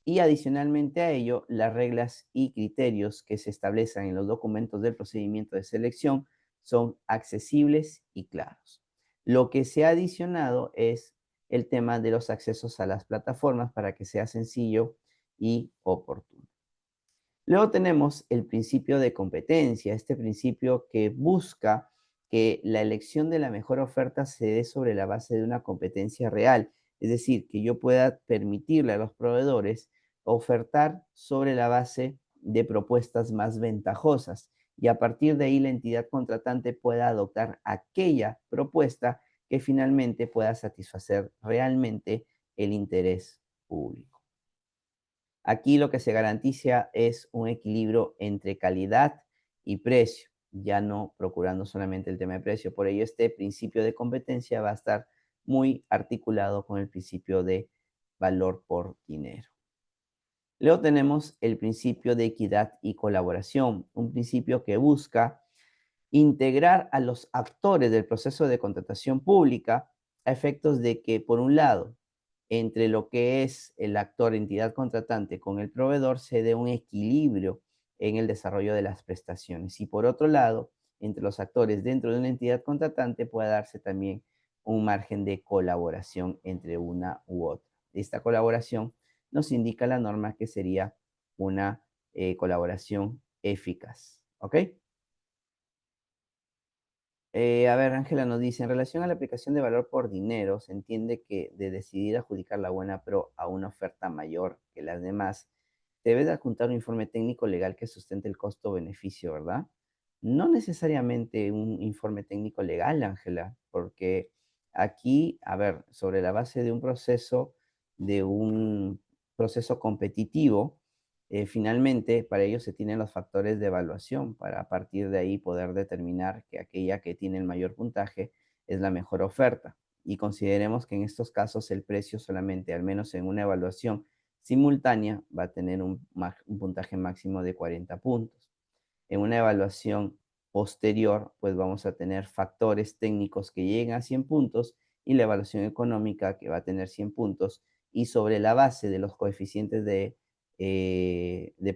y adicionalmente a ello, las reglas y criterios que se establecen en los documentos del procedimiento de selección son accesibles y claros. Lo que se ha adicionado es el tema de los accesos a las plataformas para que sea sencillo y oportuno. Luego tenemos el principio de competencia, este principio que busca que la elección de la mejor oferta se dé sobre la base de una competencia real, es decir, que yo pueda permitirle a los proveedores ofertar sobre la base de propuestas más ventajosas, y a partir de ahí la entidad contratante pueda adoptar aquella propuesta que finalmente pueda satisfacer realmente el interés público. Aquí lo que se garantiza es un equilibrio entre calidad y precio, ya no procurando solamente el tema de precio. Por ello, este principio de competencia va a estar muy articulado con el principio de valor por dinero. Luego tenemos el principio de equidad y colaboración, un principio que busca integrar a los actores del proceso de contratación pública a efectos de que, por un lado, entre lo que es el actor, entidad contratante, con el proveedor, se dé un equilibrio en el desarrollo de las prestaciones. Y por otro lado, entre los actores dentro de una entidad contratante, pueda darse también un margen de colaboración entre una u otra. Esta colaboración nos indica la norma que sería una colaboración eficaz. ¿Ok? A ver, Ángela nos dice, en relación a la aplicación de valor por dinero, se entiende que de decidir adjudicar la buena pro a una oferta mayor que las demás, debe de adjuntar un informe técnico legal que sustente el costo-beneficio, ¿verdad? No necesariamente un informe técnico legal, Ángela, porque aquí, a ver, sobre la base de un proceso competitivo, finalmente, para ello se tienen los factores de evaluación para a partir de ahí poder determinar que aquella que tiene el mayor puntaje es la mejor oferta. Y consideremos que en estos casos el precio solamente, al menos en una evaluación simultánea, va a tener un puntaje máximo de 40 puntos. En una evaluación posterior, pues vamos a tener factores técnicos que lleguen a 100 puntos y la evaluación económica que va a tener 100 puntos. Y sobre la base de los coeficientes de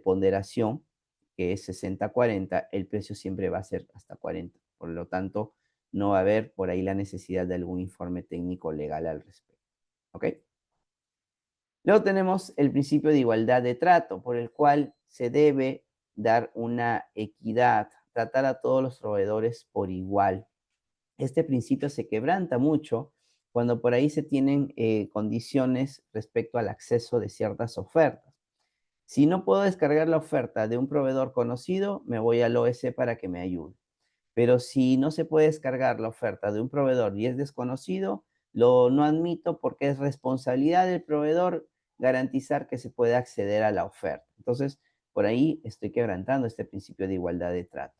ponderación, que es 60-40, el precio siempre va a ser hasta 40. Por lo tanto, no va a haber por ahí la necesidad de algún informe técnico legal al respecto. ¿Ok? Luego tenemos el principio de igualdad de trato, por el cual se debe dar una equidad, tratar a todos los proveedores por igual. Este principio se quebranta mucho cuando por ahí se tienen condiciones respecto al acceso de ciertas ofertas. Si no puedo descargar la oferta de un proveedor conocido, me voy al OS para que me ayude. Pero si no se puede descargar la oferta de un proveedor y es desconocido, lo no admito porque es responsabilidad del proveedor garantizar que se puede acceder a la oferta. Entonces, por ahí estoy quebrantando este principio de igualdad de trato.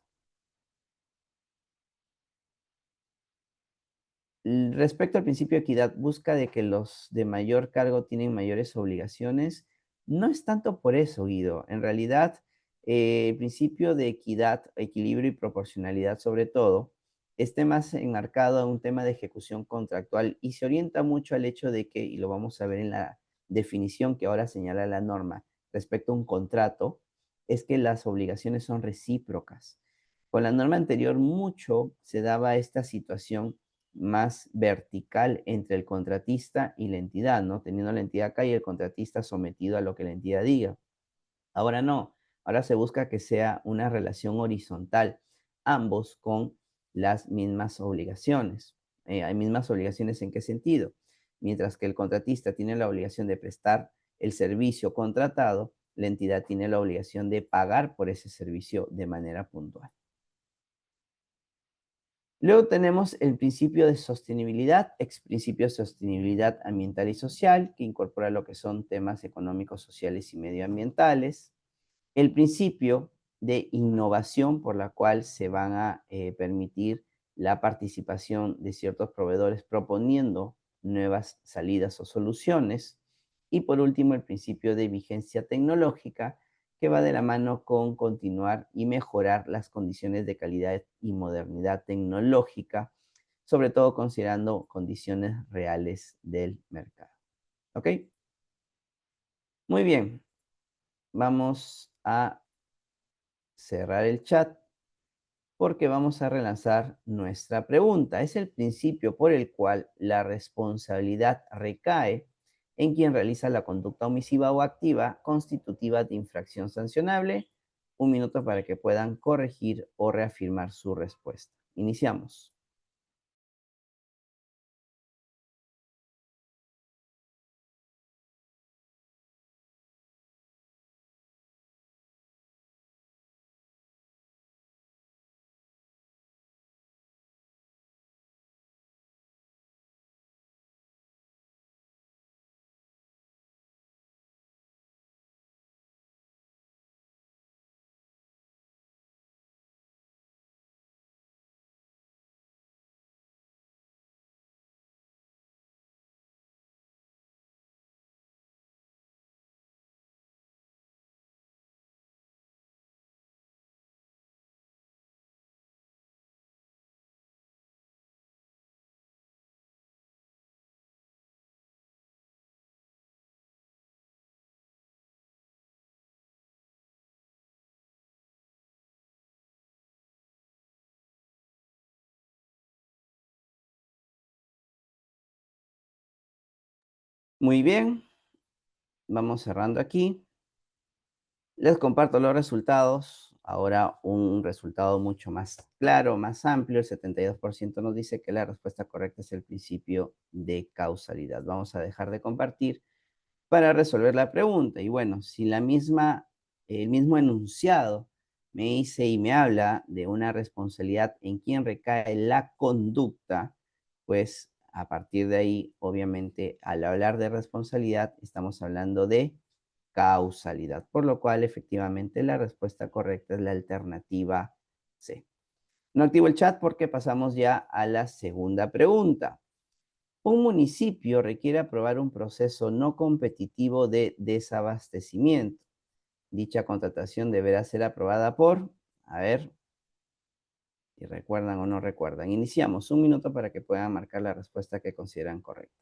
Respecto al principio de equidad, busca de que los de mayor cargo tienen mayores obligaciones. No es tanto por eso, Guido. En realidad, el principio de equidad, equilibrio y proporcionalidad, sobre todo, esté más enmarcado a un tema de ejecución contractual y se orienta mucho al hecho de que, y lo vamos a ver en la definición que ahora señala la norma respecto a un contrato, es que las obligaciones son recíprocas. Con la norma anterior, mucho se daba esta situación más vertical entre el contratista y la entidad, ¿no? Teniendo la entidad acá y el contratista sometido a lo que la entidad diga. Ahora no, ahora se busca que sea una relación horizontal, ambos con las mismas obligaciones. ¿Hay mismas obligaciones en qué sentido? Mientras que el contratista tiene la obligación de prestar el servicio contratado, la entidad tiene la obligación de pagar por ese servicio de manera puntual. Luego tenemos el principio de sostenibilidad, ex principio de sostenibilidad ambiental y social, que incorpora lo que son temas económicos, sociales y medioambientales. El principio de innovación, por la cual se van a permitir la participación de ciertos proveedores proponiendo nuevas salidas o soluciones. Y por último, el principio de vigencia tecnológica, que va de la mano con continuar y mejorar las condiciones de calidad y modernidad tecnológica, sobre todo considerando condiciones reales del mercado. ¿Ok? Muy bien, vamos a cerrar el chat porque vamos a relanzar nuestra pregunta. Es el principio por el cual la responsabilidad recae en quien realiza la conducta omisiva o activa constitutiva de infracción sancionable. Un minuto para que puedan corregir o reafirmar su respuesta. Iniciamos. Muy bien, vamos cerrando aquí. Les comparto los resultados. Ahora un resultado mucho más claro, más amplio. El 72% nos dice que la respuesta correcta es el principio de causalidad. Vamos a dejar de compartir para resolver la pregunta. Y bueno, si el mismo enunciado me dice y me habla de una responsabilidad en quien recae la conducta, pues a partir de ahí, obviamente, al hablar de responsabilidad, estamos hablando de causalidad, por lo cual efectivamente la respuesta correcta es la alternativa C. No activo el chat porque pasamos ya a la segunda pregunta. Un municipio requiere aprobar un proceso no competitivo de desabastecimiento. Dicha contratación deberá ser aprobada por, a ver, si recuerdan o no recuerdan. Iniciamos 1 minuto para que puedan marcar la respuesta que consideran correcta.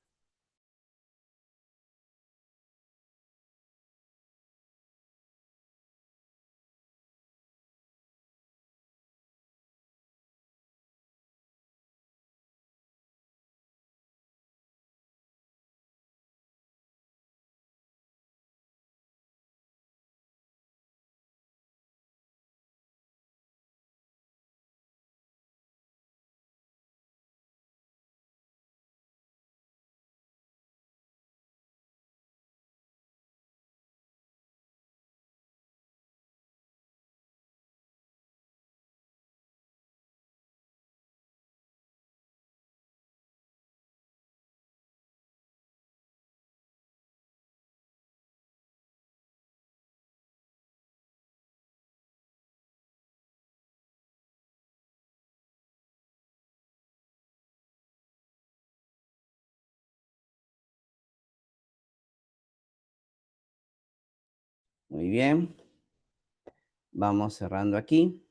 Muy bien, vamos cerrando aquí.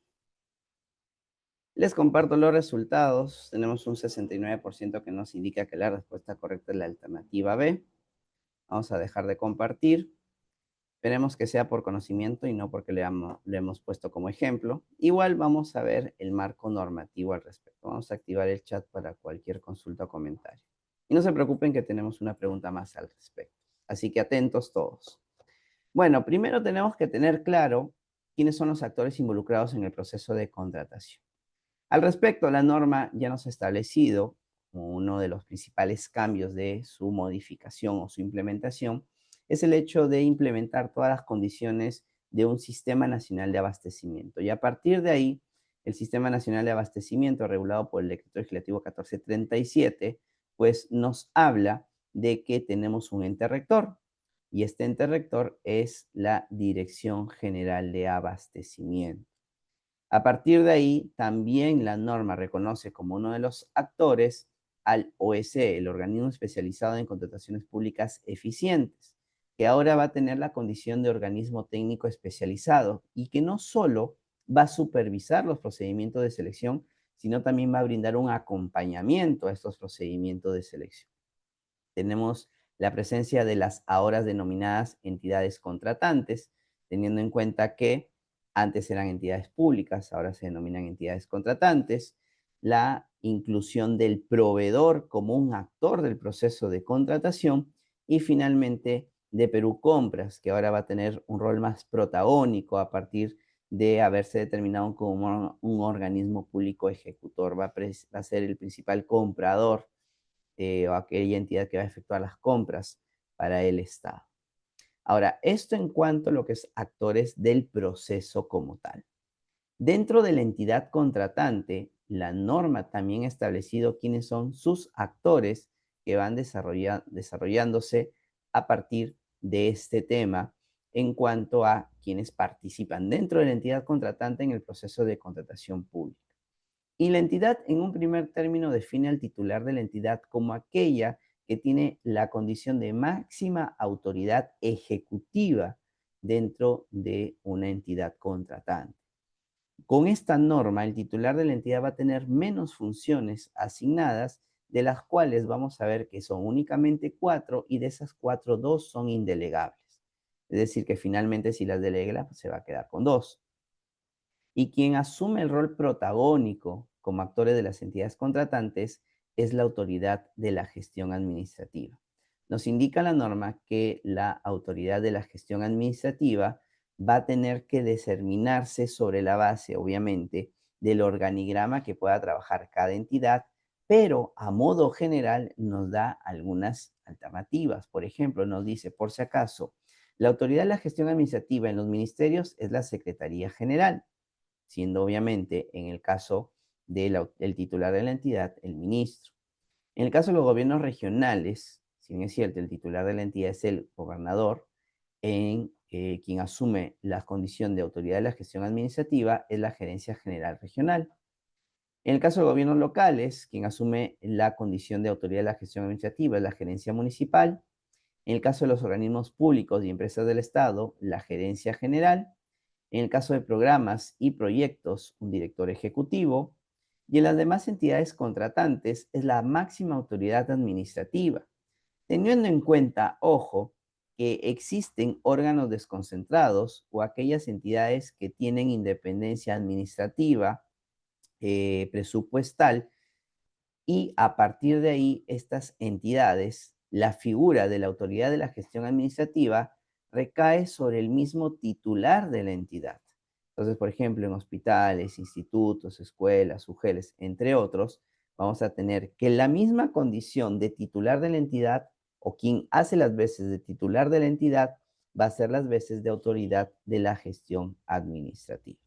Les comparto los resultados. Tenemos un 69% que nos indica que la respuesta correcta es la alternativa B. Vamos a dejar de compartir. Esperemos que sea por conocimiento y no porque le hemos puesto como ejemplo. Igual vamos a ver el marco normativo al respecto. Vamos a activar el chat para cualquier consulta o comentario. Y no se preocupen que tenemos una pregunta más al respecto. Así que atentos todos. Bueno, primero tenemos que tener claro quiénes son los actores involucrados en el proceso de contratación. Al respecto, la norma ya nos ha establecido como uno de los principales cambios de su modificación o su implementación es el hecho de implementar todas las condiciones de un sistema nacional de abastecimiento. Y a partir de ahí, el sistema nacional de abastecimiento regulado por el decreto legislativo 1437, pues nos habla de que tenemos un ente rector y este ente rector es la Dirección General de Abastecimiento. A partir de ahí, también la norma reconoce como uno de los actores al OEC, el Organismo Especializado en Contrataciones Públicas Eficientes, que ahora va a tener la condición de organismo técnico especializado y que no solo va a supervisar los procedimientos de selección, sino también va a brindar un acompañamiento a estos procedimientos de selección. Tenemos la presencia de las ahora denominadas entidades contratantes, teniendo en cuenta que antes eran entidades públicas, ahora se denominan entidades contratantes, la inclusión del proveedor como un actor del proceso de contratación y finalmente de Perú Compras, que ahora va a tener un rol más protagónico a partir de haberse determinado como un organismo público ejecutor, va a ser el principal comprador o aquella entidad que va a efectuar las compras para el Estado. Ahora, esto en cuanto a lo que es actores del proceso como tal. Dentro de la entidad contratante, la norma también ha establecido quiénes son sus actores que van desarrollándose a partir de este tema en cuanto a quienes participan dentro de la entidad contratante en el proceso de contratación pública. Y la entidad, en un primer término, define al titular de la entidad como aquella que tiene la condición de máxima autoridad ejecutiva dentro de una entidad contratante. Con esta norma, el titular de la entidad va a tener menos funciones asignadas, de las cuales vamos a ver que son únicamente 4 y de esas 4, 2 son indelegables. Es decir, que finalmente si las delega, pues se va a quedar con 2. Y quien asume el rol protagónico como actores de las entidades contratantes es la autoridad de la gestión administrativa. Nos indica la norma que la autoridad de la gestión administrativa va a tener que determinarse sobre la base, obviamente, del organigrama que pueda trabajar cada entidad, pero a modo general nos da algunas alternativas. Por ejemplo, nos dice, por si acaso, la autoridad de la gestión administrativa en los ministerios es la Secretaría General, siendo obviamente en el caso del titular de la entidad el ministro. En el caso de los gobiernos regionales, si bien es cierto, el titular de la entidad es el gobernador, quien asume la condición de autoridad de la gestión administrativa es la Gerencia General Regional. En el caso de gobiernos locales, quien asume la condición de autoridad de la gestión administrativa es la Gerencia Municipal. En el caso de los organismos públicos y empresas del Estado, la Gerencia General. En el caso de programas y proyectos, un director ejecutivo. Y en las demás entidades contratantes es la máxima autoridad administrativa, teniendo en cuenta, ojo, que existen órganos desconcentrados o aquellas entidades que tienen independencia administrativa, presupuestal, y a partir de ahí estas entidades, la figura de la autoridad de la gestión administrativa recae sobre el mismo titular de la entidad. Entonces, por ejemplo, en hospitales, institutos, escuelas, UGELs, entre otros, vamos a tener que la misma condición de titular de la entidad o quien hace las veces de titular de la entidad va a ser las veces de autoridad de la gestión administrativa.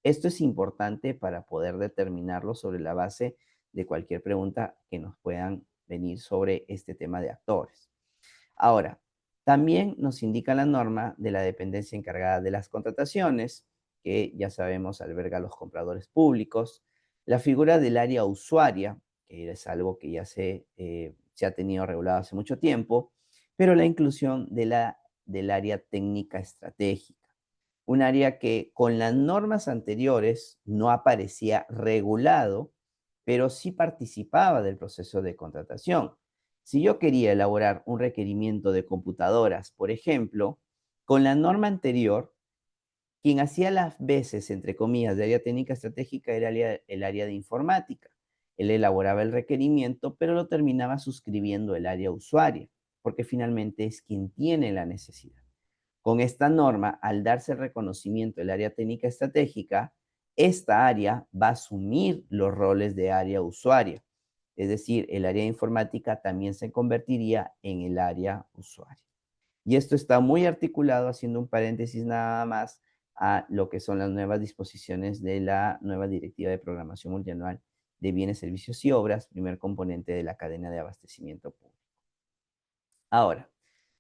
Esto es importante para poder determinarlo sobre la base de cualquier pregunta que nos puedan venir sobre este tema de actores. Ahora, también nos indica la norma de la dependencia encargada de las contrataciones, que ya sabemos alberga a los compradores públicos, la figura del área usuaria, que es algo que ya se ha tenido regulado hace mucho tiempo, pero la inclusión del área técnica estratégica, un área que con las normas anteriores no aparecía regulado, pero sí participaba del proceso de contratación. Si yo quería elaborar un requerimiento de computadoras, por ejemplo, con la norma anterior, quien hacía las veces, entre comillas, de área técnica estratégica era el área de informática. Él elaboraba el requerimiento, pero lo terminaba suscribiendo el área usuaria, porque finalmente es quien tiene la necesidad. Con esta norma, al darse el reconocimiento del área técnica estratégica, esta área va a asumir los roles de área usuaria. Es decir, el área de informática también se convertiría en el área usuaria. Y esto está muy articulado, haciendo un paréntesis nada más, a lo que son las nuevas disposiciones de la nueva Directiva de Programación Multianual de Bienes, Servicios y Obras, primer componente de la cadena de abastecimiento público. Ahora,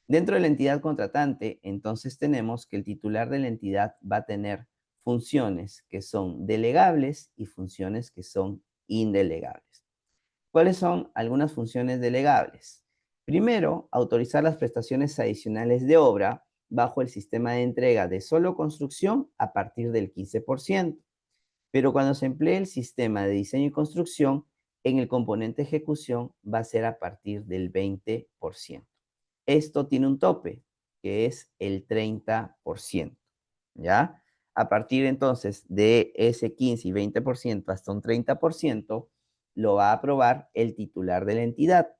dentro de la entidad contratante, entonces tenemos que el titular de la entidad va a tener funciones que son delegables y funciones que son indelegables. ¿Cuáles son algunas funciones delegables? Primero, autorizar las prestaciones adicionales de obra bajo el sistema de entrega de solo construcción a partir del 15%, pero cuando se emplee el sistema de diseño y construcción, en el componente ejecución va a ser a partir del 20%. Esto tiene un tope, que es el 30%, ¿ya? A partir entonces de ese 15 y 20% hasta un 30%, lo va a aprobar el titular de la entidad,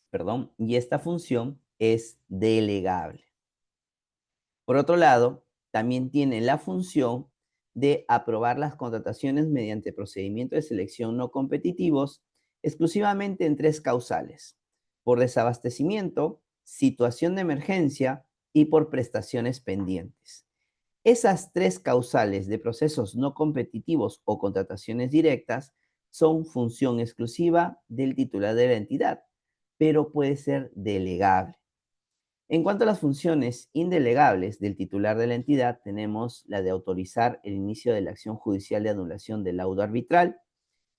perdón, y esta función es delegable. Por otro lado, también tiene la función de aprobar las contrataciones mediante procedimiento de selección no competitivos exclusivamente en tres causales: por desabastecimiento, situación de emergencia y por prestaciones pendientes. Esas tres causales de procesos no competitivos o contrataciones directas son función exclusiva del titular de la entidad, pero puede ser delegable. En cuanto a las funciones indelegables del titular de la entidad, tenemos la de autorizar el inicio de la acción judicial de anulación del laudo arbitral.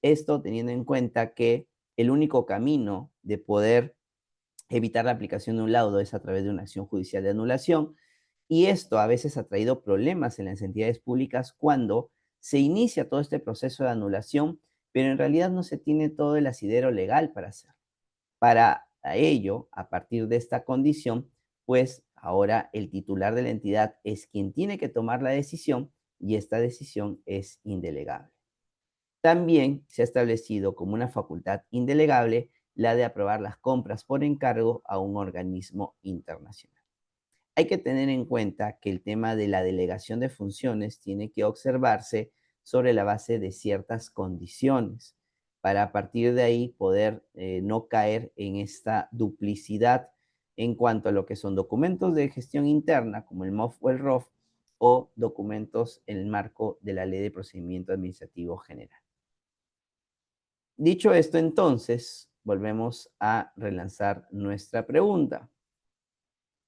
Esto teniendo en cuenta que el único camino de poder evitar la aplicación de un laudo es a través de una acción judicial de anulación, y esto a veces ha traído problemas en las entidades públicas cuando se inicia todo este proceso de anulación, pero en realidad no se tiene todo el asidero legal para hacerlo. Para ello, a partir de esta condición, pues ahora el titular de la entidad es quien tiene que tomar la decisión, y esta decisión es indelegable. También se ha establecido como una facultad indelegable la de aprobar las compras por encargo a un organismo internacional. Hay que tener en cuenta que el tema de la delegación de funciones tiene que observarse sobre la base de ciertas condiciones para a partir de ahí poder no caer en esta duplicidad en cuanto a lo que son documentos de gestión interna como el MOF o el ROF o documentos en el marco de la Ley de Procedimiento Administrativo General. Dicho esto, entonces, volvemos a relanzar nuestra pregunta.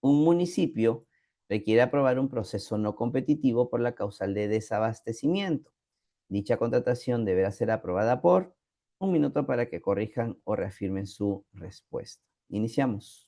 Un municipio requiere aprobar un proceso no competitivo por la causal de desabastecimiento. Dicha contratación deberá ser aprobada por 1 minuto para que corrijan o reafirmen su respuesta. Iniciamos.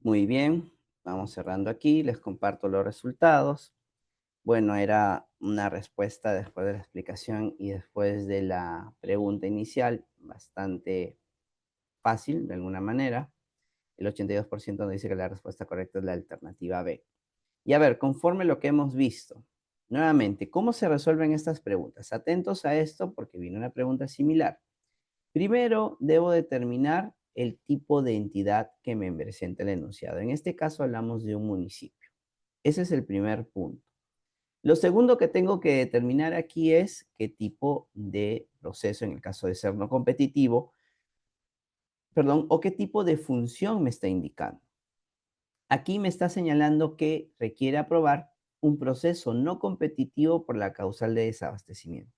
Muy bien, vamos cerrando aquí. Les comparto los resultados. Bueno, era una respuesta después de la explicación y después de la pregunta inicial, bastante fácil de alguna manera. El 82% nos dice que la respuesta correcta es la alternativa B. Y a ver, conforme lo que hemos visto, nuevamente, ¿cómo se resuelven estas preguntas? Atentos a esto porque viene una pregunta similar. Primero, debo determinar el tipo de entidad que me presenta el enunciado. En este caso hablamos de un municipio. Ese es el primer punto. Lo segundo que tengo que determinar aquí es qué tipo de proceso, en el caso de ser no competitivo, perdón, o qué tipo de función me está indicando. Aquí me está señalando que requiere aprobar un proceso no competitivo por la causal de desabastecimiento.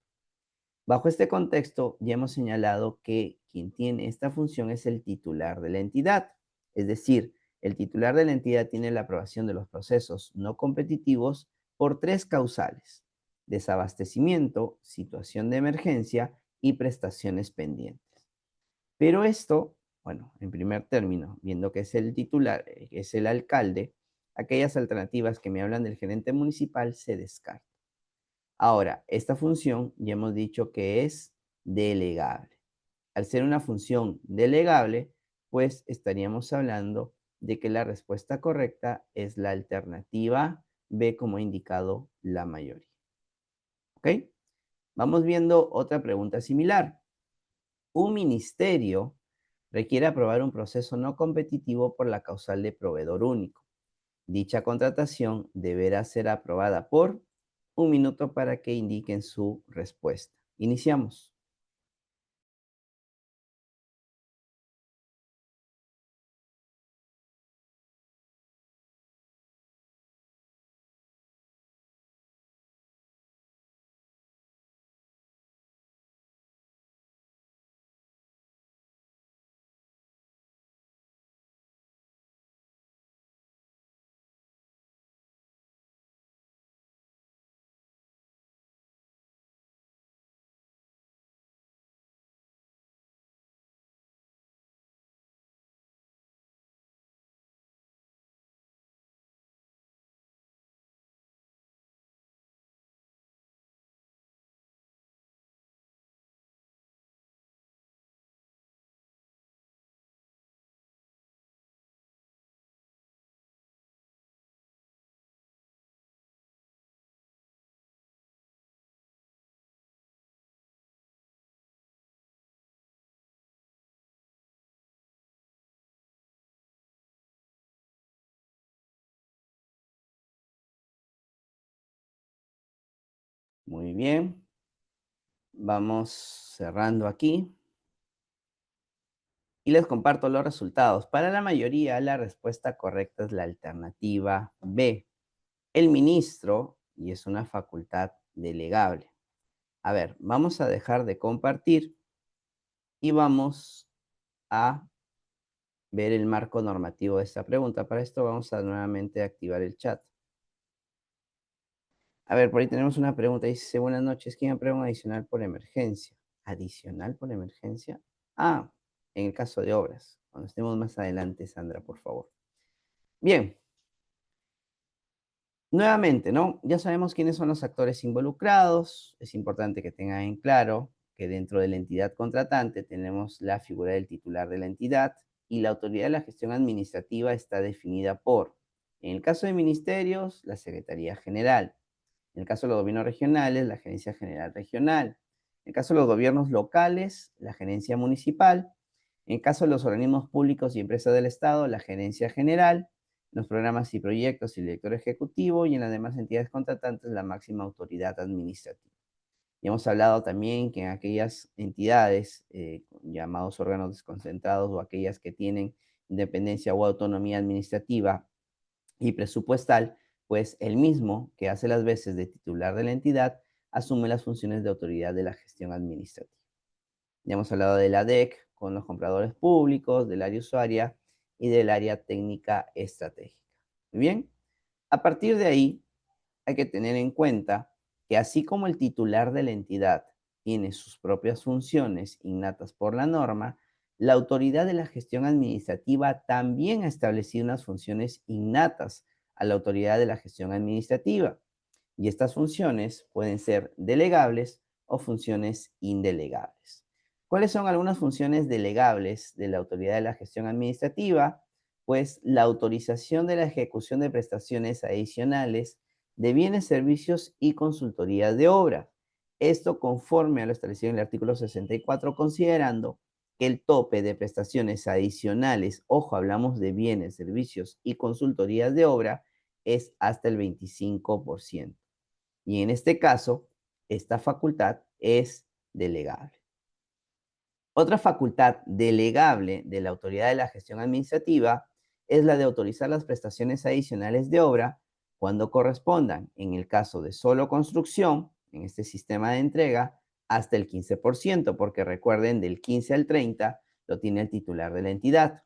Bajo este contexto, ya hemos señalado que quien tiene esta función es el titular de la entidad. Es decir, el titular de la entidad tiene la aprobación de los procesos no competitivos por tres causales: desabastecimiento, situación de emergencia y prestaciones pendientes. Pero esto, bueno, en primer término, viendo que es el titular, que es el alcalde, aquellas alternativas que me hablan del gerente municipal se descartan. Ahora, esta función ya hemos dicho que es delegable. Al ser una función delegable, pues estaríamos hablando de que la respuesta correcta es la alternativa B, como ha indicado la mayoría. ¿Ok? Vamos viendo otra pregunta similar. Un ministerio requiere aprobar un proceso no competitivo por la causal de proveedor único. Dicha contratación deberá ser aprobada por 1 minuto para que indiquen su respuesta. Iniciamos. Muy bien. vamos cerrando aquí y les comparto los resultados. Para la mayoría, la respuesta correcta es la alternativa B. El ministro, y es una facultad delegable. A ver, vamos a dejar de compartir y vamos a ver el marco normativo de esta pregunta. Para esto vamos a nuevamente activar el chat. A ver, por ahí tenemos una pregunta. Dice, buenas noches, ¿quién aprueba un adicional por emergencia? ¿Adicional por emergencia? Ah, en el caso de obras. Cuando estemos más adelante, Sandra, por favor. Bien, nuevamente, ¿no? Ya sabemos quiénes son los actores involucrados. Es importante que tengan en claro que dentro de la entidad contratante tenemos la figura del titular de la entidad y la autoridad de la gestión administrativa está definida por, en el caso de ministerios, la Secretaría General. En el caso de los gobiernos regionales, la Gerencia General Regional. En el caso de los gobiernos locales, la Gerencia Municipal. En el caso de los organismos públicos y empresas del Estado, la Gerencia General. En los programas y proyectos, el director ejecutivo. Y en las demás entidades contratantes, la máxima autoridad administrativa. Y hemos hablado también que en aquellas entidades, llamados órganos desconcentrados o aquellas que tienen independencia o autonomía administrativa y presupuestal, pues el mismo que hace las veces de titular de la entidad asume las funciones de autoridad de la gestión administrativa. Ya hemos hablado de la DEC con los compradores públicos, del área usuaria y del área técnica estratégica. Muy bien, a partir de ahí hay que tener en cuenta que así como el titular de la entidad tiene sus propias funciones innatas por la norma, la autoridad de la gestión administrativa también ha establecido unas funciones innatas a la autoridad de la gestión administrativa. Y estas funciones pueden ser delegables o funciones indelegables. ¿Cuáles son algunas funciones delegables de la autoridad de la gestión administrativa? Pues la autorización de la ejecución de prestaciones adicionales de bienes, servicios y consultorías de obra. Esto conforme a lo establecido en el artículo 64, considerando que el tope de prestaciones adicionales, ojo, hablamos de bienes, servicios y consultorías de obra, es hasta el 25%. Y en este caso, esta facultad es delegable. Otra facultad delegable de la autoridad de la gestión administrativa es la de autorizar las prestaciones adicionales de obra cuando correspondan, en el caso de solo construcción, en este sistema de entrega, hasta el 15%, porque recuerden, del 15 al 30 lo tiene el titular de la entidad.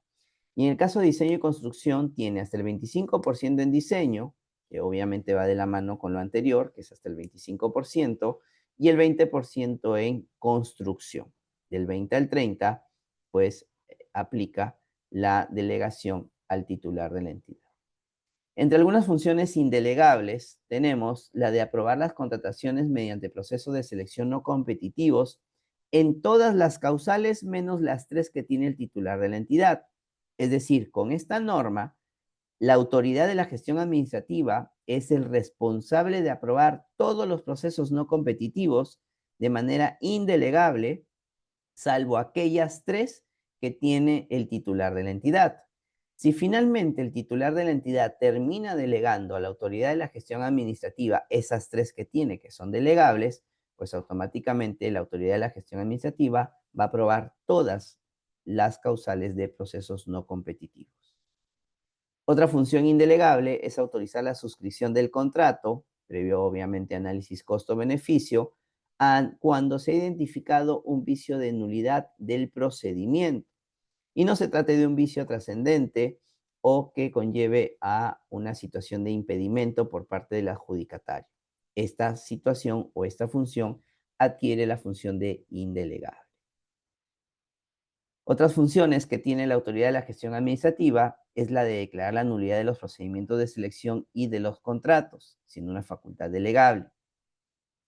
Y en el caso de diseño y construcción, tiene hasta el 25% en diseño, que obviamente va de la mano con lo anterior, que es hasta el 25%, y el 20% en construcción. Del 20 al 30, pues aplica la delegación al titular de la entidad. Entre algunas funciones indelegables tenemos la de aprobar las contrataciones mediante proceso de selección no competitivos en todas las causales menos las 3 que tiene el titular de la entidad. Es decir, con esta norma, la autoridad de la gestión administrativa es el responsable de aprobar todos los procesos no competitivos de manera indelegable, salvo aquellas 3 que tiene el titular de la entidad. Si finalmente el titular de la entidad termina delegando a la autoridad de la gestión administrativa esas 3 que tiene, que son delegables, pues automáticamente la autoridad de la gestión administrativa va a aprobar todas las causales de procesos no competitivos. Otra función indelegable es autorizar la suscripción del contrato, previo obviamente análisis costo-beneficio, cuando se ha identificado un vicio de nulidad del procedimiento y no se trate de un vicio trascendente o que conlleve a una situación de impedimento por parte del adjudicatario. Esta situación o esta función adquiere la función de indelegable. Otras funciones que tiene la autoridad de la gestión administrativa es la de declarar la nulidad de los procedimientos de selección y de los contratos, siendo una facultad delegable.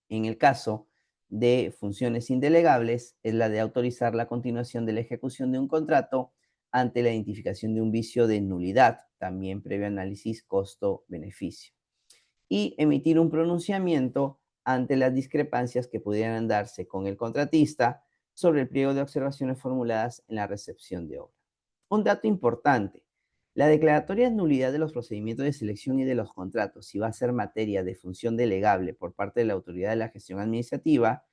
En el caso de funciones indelegables, es la de autorizar la continuación de la ejecución de un contrato ante la identificación de un vicio de nulidad, también previo análisis costo-beneficio. Y emitir un pronunciamiento ante las discrepancias que pudieran darse con el contratista sobre el pliego de observaciones formuladas en la recepción de obra. Un dato importante, la declaratoria de nulidad de los procedimientos de selección y de los contratos, si va a ser materia de función delegable por parte de la autoridad de la gestión administrativa,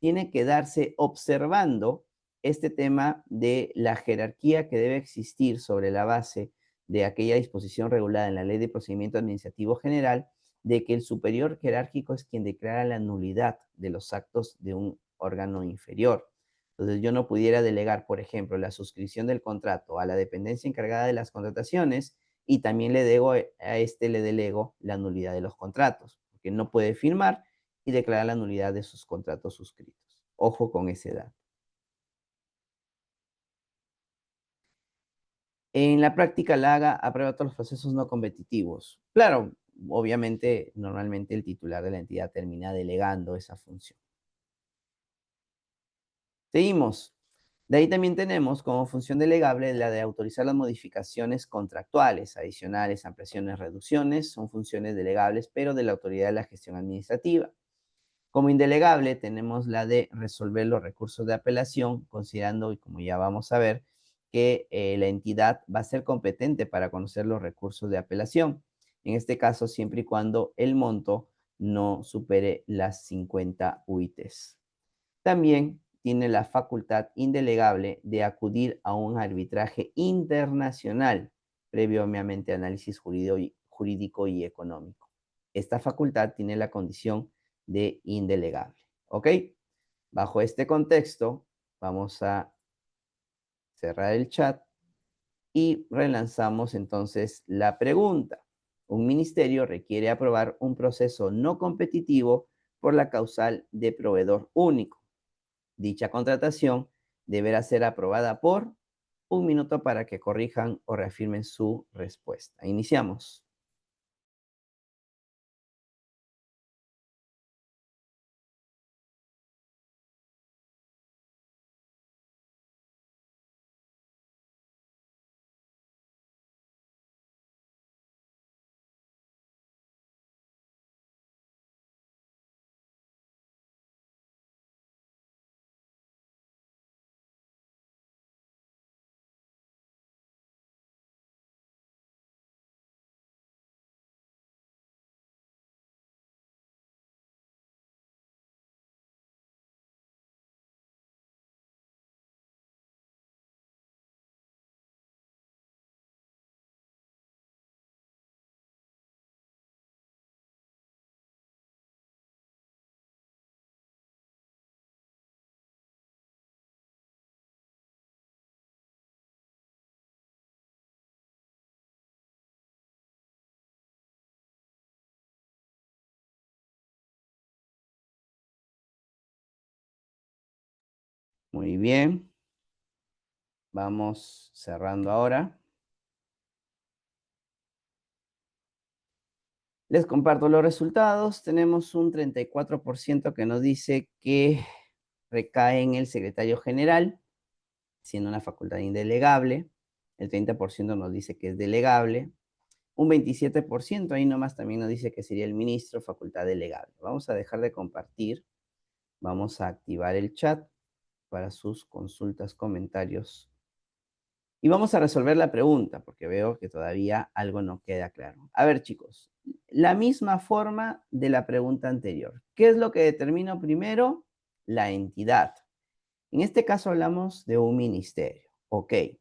tiene que darse observando este tema de la jerarquía que debe existir sobre la base de aquella disposición regulada en la Ley de Procedimiento Administrativo General, de que el superior jerárquico es quien declara la nulidad de los actos de un órgano inferior. Entonces, yo no pudiera delegar, por ejemplo, la suscripción del contrato a la dependencia encargada de las contrataciones y también le delego la nulidad de los contratos, porque no puede firmar y declarar la nulidad de sus contratos suscritos. Ojo con ese dato. En la práctica, la AGA aprueba todos los procesos no competitivos. Claro, obviamente, normalmente el titular de la entidad termina delegando esa función. Seguimos. De ahí también tenemos como función delegable la de autorizar las modificaciones contractuales, adicionales, ampliaciones, reducciones, son funciones delegables, pero de la autoridad de la gestión administrativa. Como indelegable tenemos la de resolver los recursos de apelación, considerando, y como ya vamos a ver, que la entidad va a ser competente para conocer los recursos de apelación. En este caso, siempre y cuando el monto no supere las 50 UITs. También tiene la facultad indelegable de acudir a un arbitraje internacional, previo obviamente análisis jurídico y económico. Esta facultad tiene la condición de indelegable. ¿Ok? Bajo este contexto, vamos a cerrar el chat y relanzamos entonces la pregunta. Un ministerio requiere aprobar un proceso no competitivo por la causal de proveedor único. Dicha contratación deberá ser aprobada por 1 minuto para que corrijan o reafirmen su respuesta. Iniciamos. Muy bien. Vamos cerrando ahora. Les comparto los resultados. Tenemos un 34% que nos dice que recae en el secretario general, siendo una facultad indelegable. El 30% nos dice que es delegable. Un 27% ahí nomás también nos dice que sería el ministro, facultad delegable. Vamos a dejar de compartir. Vamos a activar el chat para sus consultas, comentarios. Y vamos a resolver la pregunta, porque veo que todavía algo no queda claro. A ver, chicos, la misma forma de la pregunta anterior. ¿Qué es lo que determina primero? La entidad. En este caso hablamos de un ministerio. Ok. ¿Qué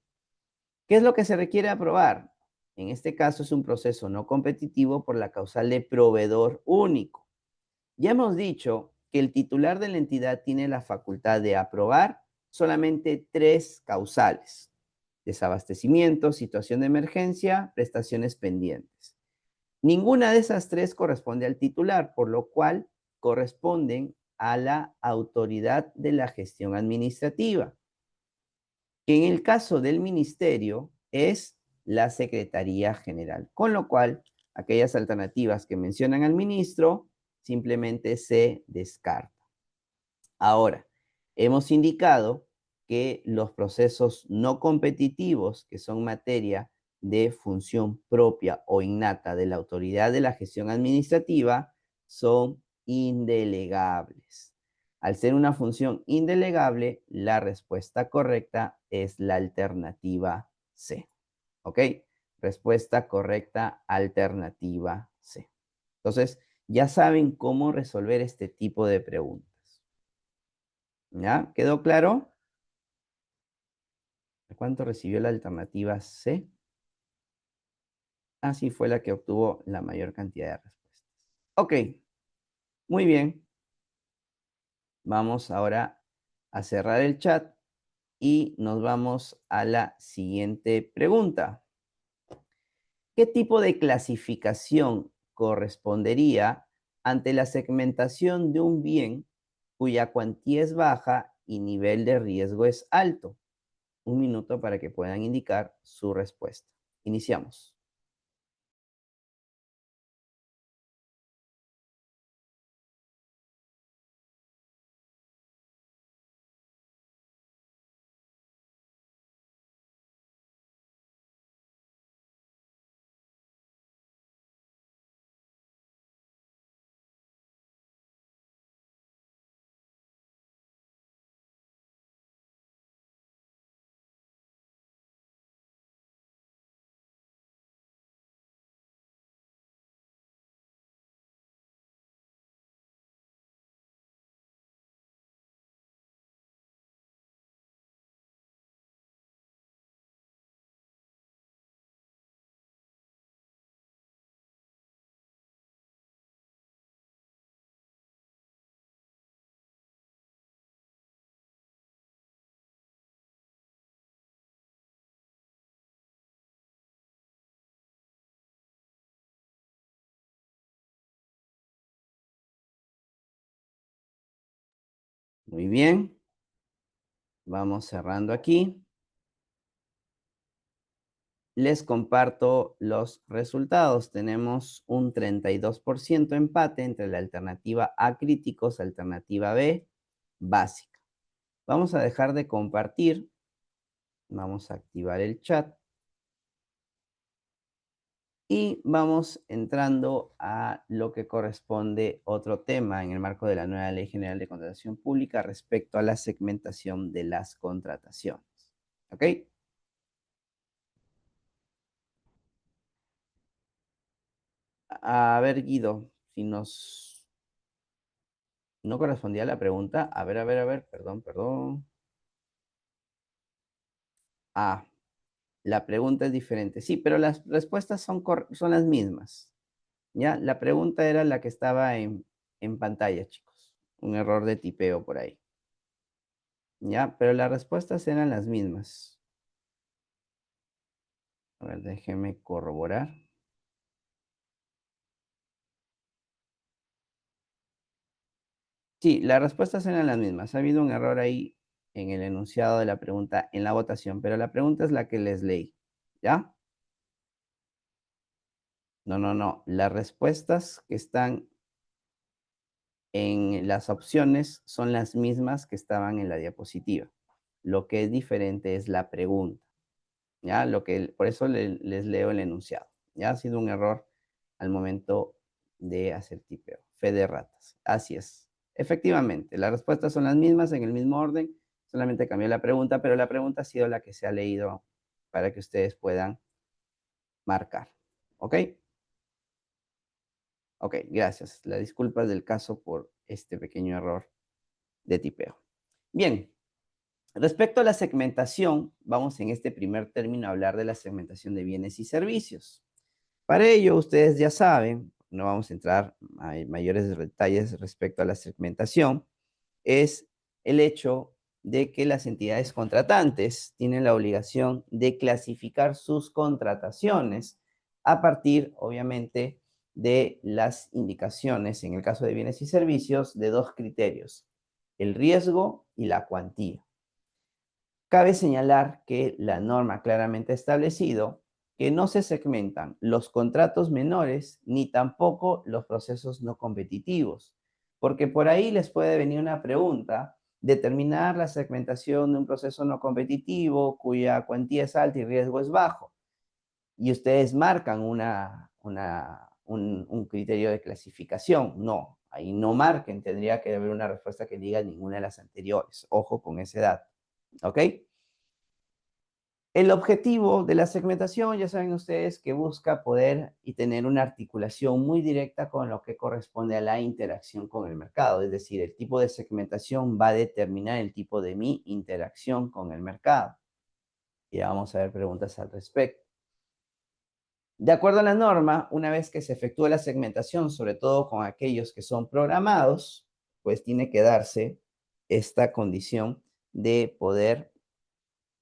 es lo que se requiere aprobar? En este caso es un proceso no competitivo por la causal de proveedor único. Ya hemos dicho que el titular de la entidad tiene la facultad de aprobar solamente 3 causales: desabastecimiento, situación de emergencia, prestaciones pendientes. Ninguna de esas 3 corresponde al titular, por lo cual corresponden a la autoridad de la gestión administrativa, que en el caso del ministerio es la Secretaría General, con lo cual aquellas alternativas que mencionan al ministro simplemente se descartan. Ahora, hemos indicado que los procesos no competitivos, que son materia de función propia o innata de la autoridad de la gestión administrativa, son indelegables. Al ser una función indelegable, la respuesta correcta es la alternativa C. ¿Ok? Respuesta correcta, alternativa C. Entonces, ya saben cómo resolver este tipo de preguntas. ¿Ya? ¿Quedó claro? ¿Cuánto recibió la alternativa C? Así fue la que obtuvo la mayor cantidad de respuestas. Ok, muy bien. Vamos ahora a cerrar el chat y nos vamos a la siguiente pregunta. ¿Qué tipo de clasificación correspondería ante la segmentación de un bien cuya cuantía es baja y nivel de riesgo es alto? Un minuto para que puedan indicar su respuesta. Iniciamos. Muy bien. Vamos cerrando aquí. Les comparto los resultados. Tenemos un 32% empate entre la alternativa A críticos, alternativa B básica. Vamos a dejar de compartir. Vamos a activar el chat. Y vamos entrando a lo que corresponde otro tema en el marco de la nueva Ley General de Contratación Pública respecto a la segmentación de las contrataciones. ¿Ok? A ver, Guido, si nos... No correspondía a la pregunta. A ver, perdón, perdón. Ah, la pregunta es diferente. Sí, pero las respuestas son las mismas. ¿Ya? La pregunta era la que estaba en pantalla, chicos. Un error de tipeo por ahí. ¿Ya? Pero las respuestas eran las mismas. A ver, déjeme corroborar. Sí, las respuestas eran las mismas. Ha habido un error ahí en el enunciado de la pregunta en la votación, pero la pregunta es la que les leí. ¿Ya? No, no, no. Las respuestas que están en las opciones son las mismas que estaban en la diapositiva. Lo que es diferente es la pregunta. ¿Ya? Por eso les leo el enunciado. Ya ha sido un error al momento de hacer tipeo. Fe de ratas. Así es. Efectivamente, las respuestas son las mismas en el mismo orden, solamente cambió la pregunta, pero la pregunta ha sido la que se ha leído para que ustedes puedan marcar. ¿Ok? Ok, gracias. La disculpa del caso por este pequeño error de tipeo. Bien, respecto a la segmentación, vamos en este primer término a hablar de la segmentación de bienes y servicios. Para ello, ustedes ya saben, no vamos a entrar a mayores detalles respecto a la segmentación, es el hecho de que las entidades contratantes tienen la obligación de clasificar sus contrataciones a partir, obviamente, de las indicaciones, en el caso de bienes y servicios, de dos criterios, el riesgo y la cuantía. Cabe señalar que la norma claramente ha establecido que no se segmentan los contratos menores ni tampoco los procesos no competitivos, porque por ahí les puede venir una pregunta, determinar la segmentación de un proceso no competitivo cuya cuantía es alta y riesgo es bajo, y ustedes marcan un criterio de clasificación. No, ahí no marquen, tendría que haber una respuesta que diga ninguna de las anteriores. Ojo con ese dato, ¿ok? El objetivo de la segmentación, ya saben ustedes, que busca poder y tener una articulación muy directa con lo que corresponde a la interacción con el mercado. Es decir, el tipo de segmentación va a determinar el tipo de mi interacción con el mercado. Y vamos a ver preguntas al respecto. De acuerdo a la norma, una vez que se efectúa la segmentación, sobre todo con aquellos que son programados, pues tiene que darse esta condición de poder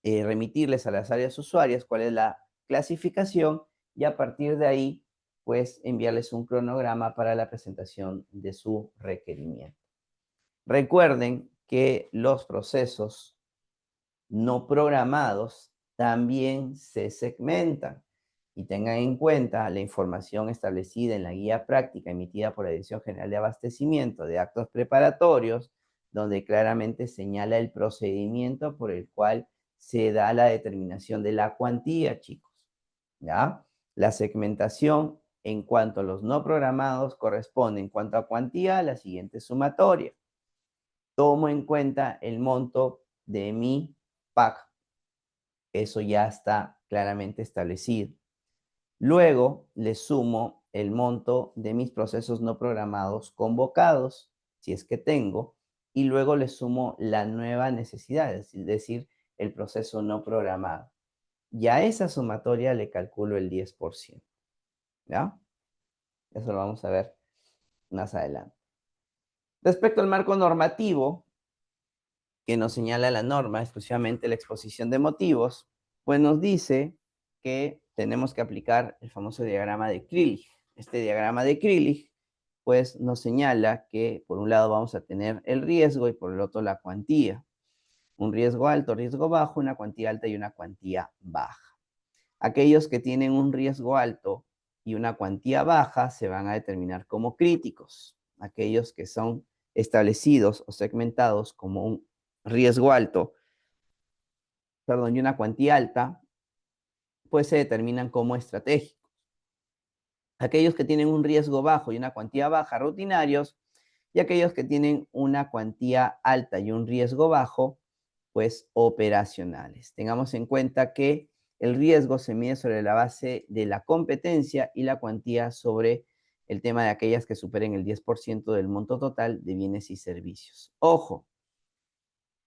remitirles a las áreas usuarias cuál es la clasificación y a partir de ahí, pues enviarles un cronograma para la presentación de su requerimiento. Recuerden que los procesos no programados también se segmentan y tengan en cuenta la información establecida en la guía práctica emitida por la Dirección General de Abastecimiento de Actos Preparatorios, donde claramente señala el procedimiento por el cual se da la determinación de la cuantía, chicos. ¿Ya? La segmentación en cuanto a los no programados corresponde en cuanto a cuantía a la siguiente sumatoria. Tomo en cuenta el monto de mi pack. Eso ya está claramente establecido. Luego le sumo el monto de mis procesos no programados convocados, si es que tengo, y luego le sumo la nueva necesidad, es decir, el proceso no programado. Y a esa sumatoria le calculo el 10%. ¿Ya? Eso lo vamos a ver más adelante. Respecto al marco normativo, que nos señala la norma, exclusivamente la exposición de motivos, pues nos dice que tenemos que aplicar el famoso diagrama de Krillig. Este diagrama de Krillig, pues nos señala que por un lado vamos a tener el riesgo y por el otro la cuantía. Un riesgo alto, riesgo bajo, una cuantía alta y una cuantía baja. Aquellos que tienen un riesgo alto y una cuantía baja se van a determinar como críticos. Aquellos que son establecidos o segmentados como un riesgo alto, perdón, y una cuantía alta, pues se determinan como estratégicos. Aquellos que tienen un riesgo bajo y una cuantía baja, rutinarios, y aquellos que tienen una cuantía alta y un riesgo bajo, pues operacionales. Tengamos en cuenta que el riesgo se mide sobre la base de la competencia y la cuantía sobre el tema de aquellas que superen el 10% del monto total de bienes y servicios. Ojo,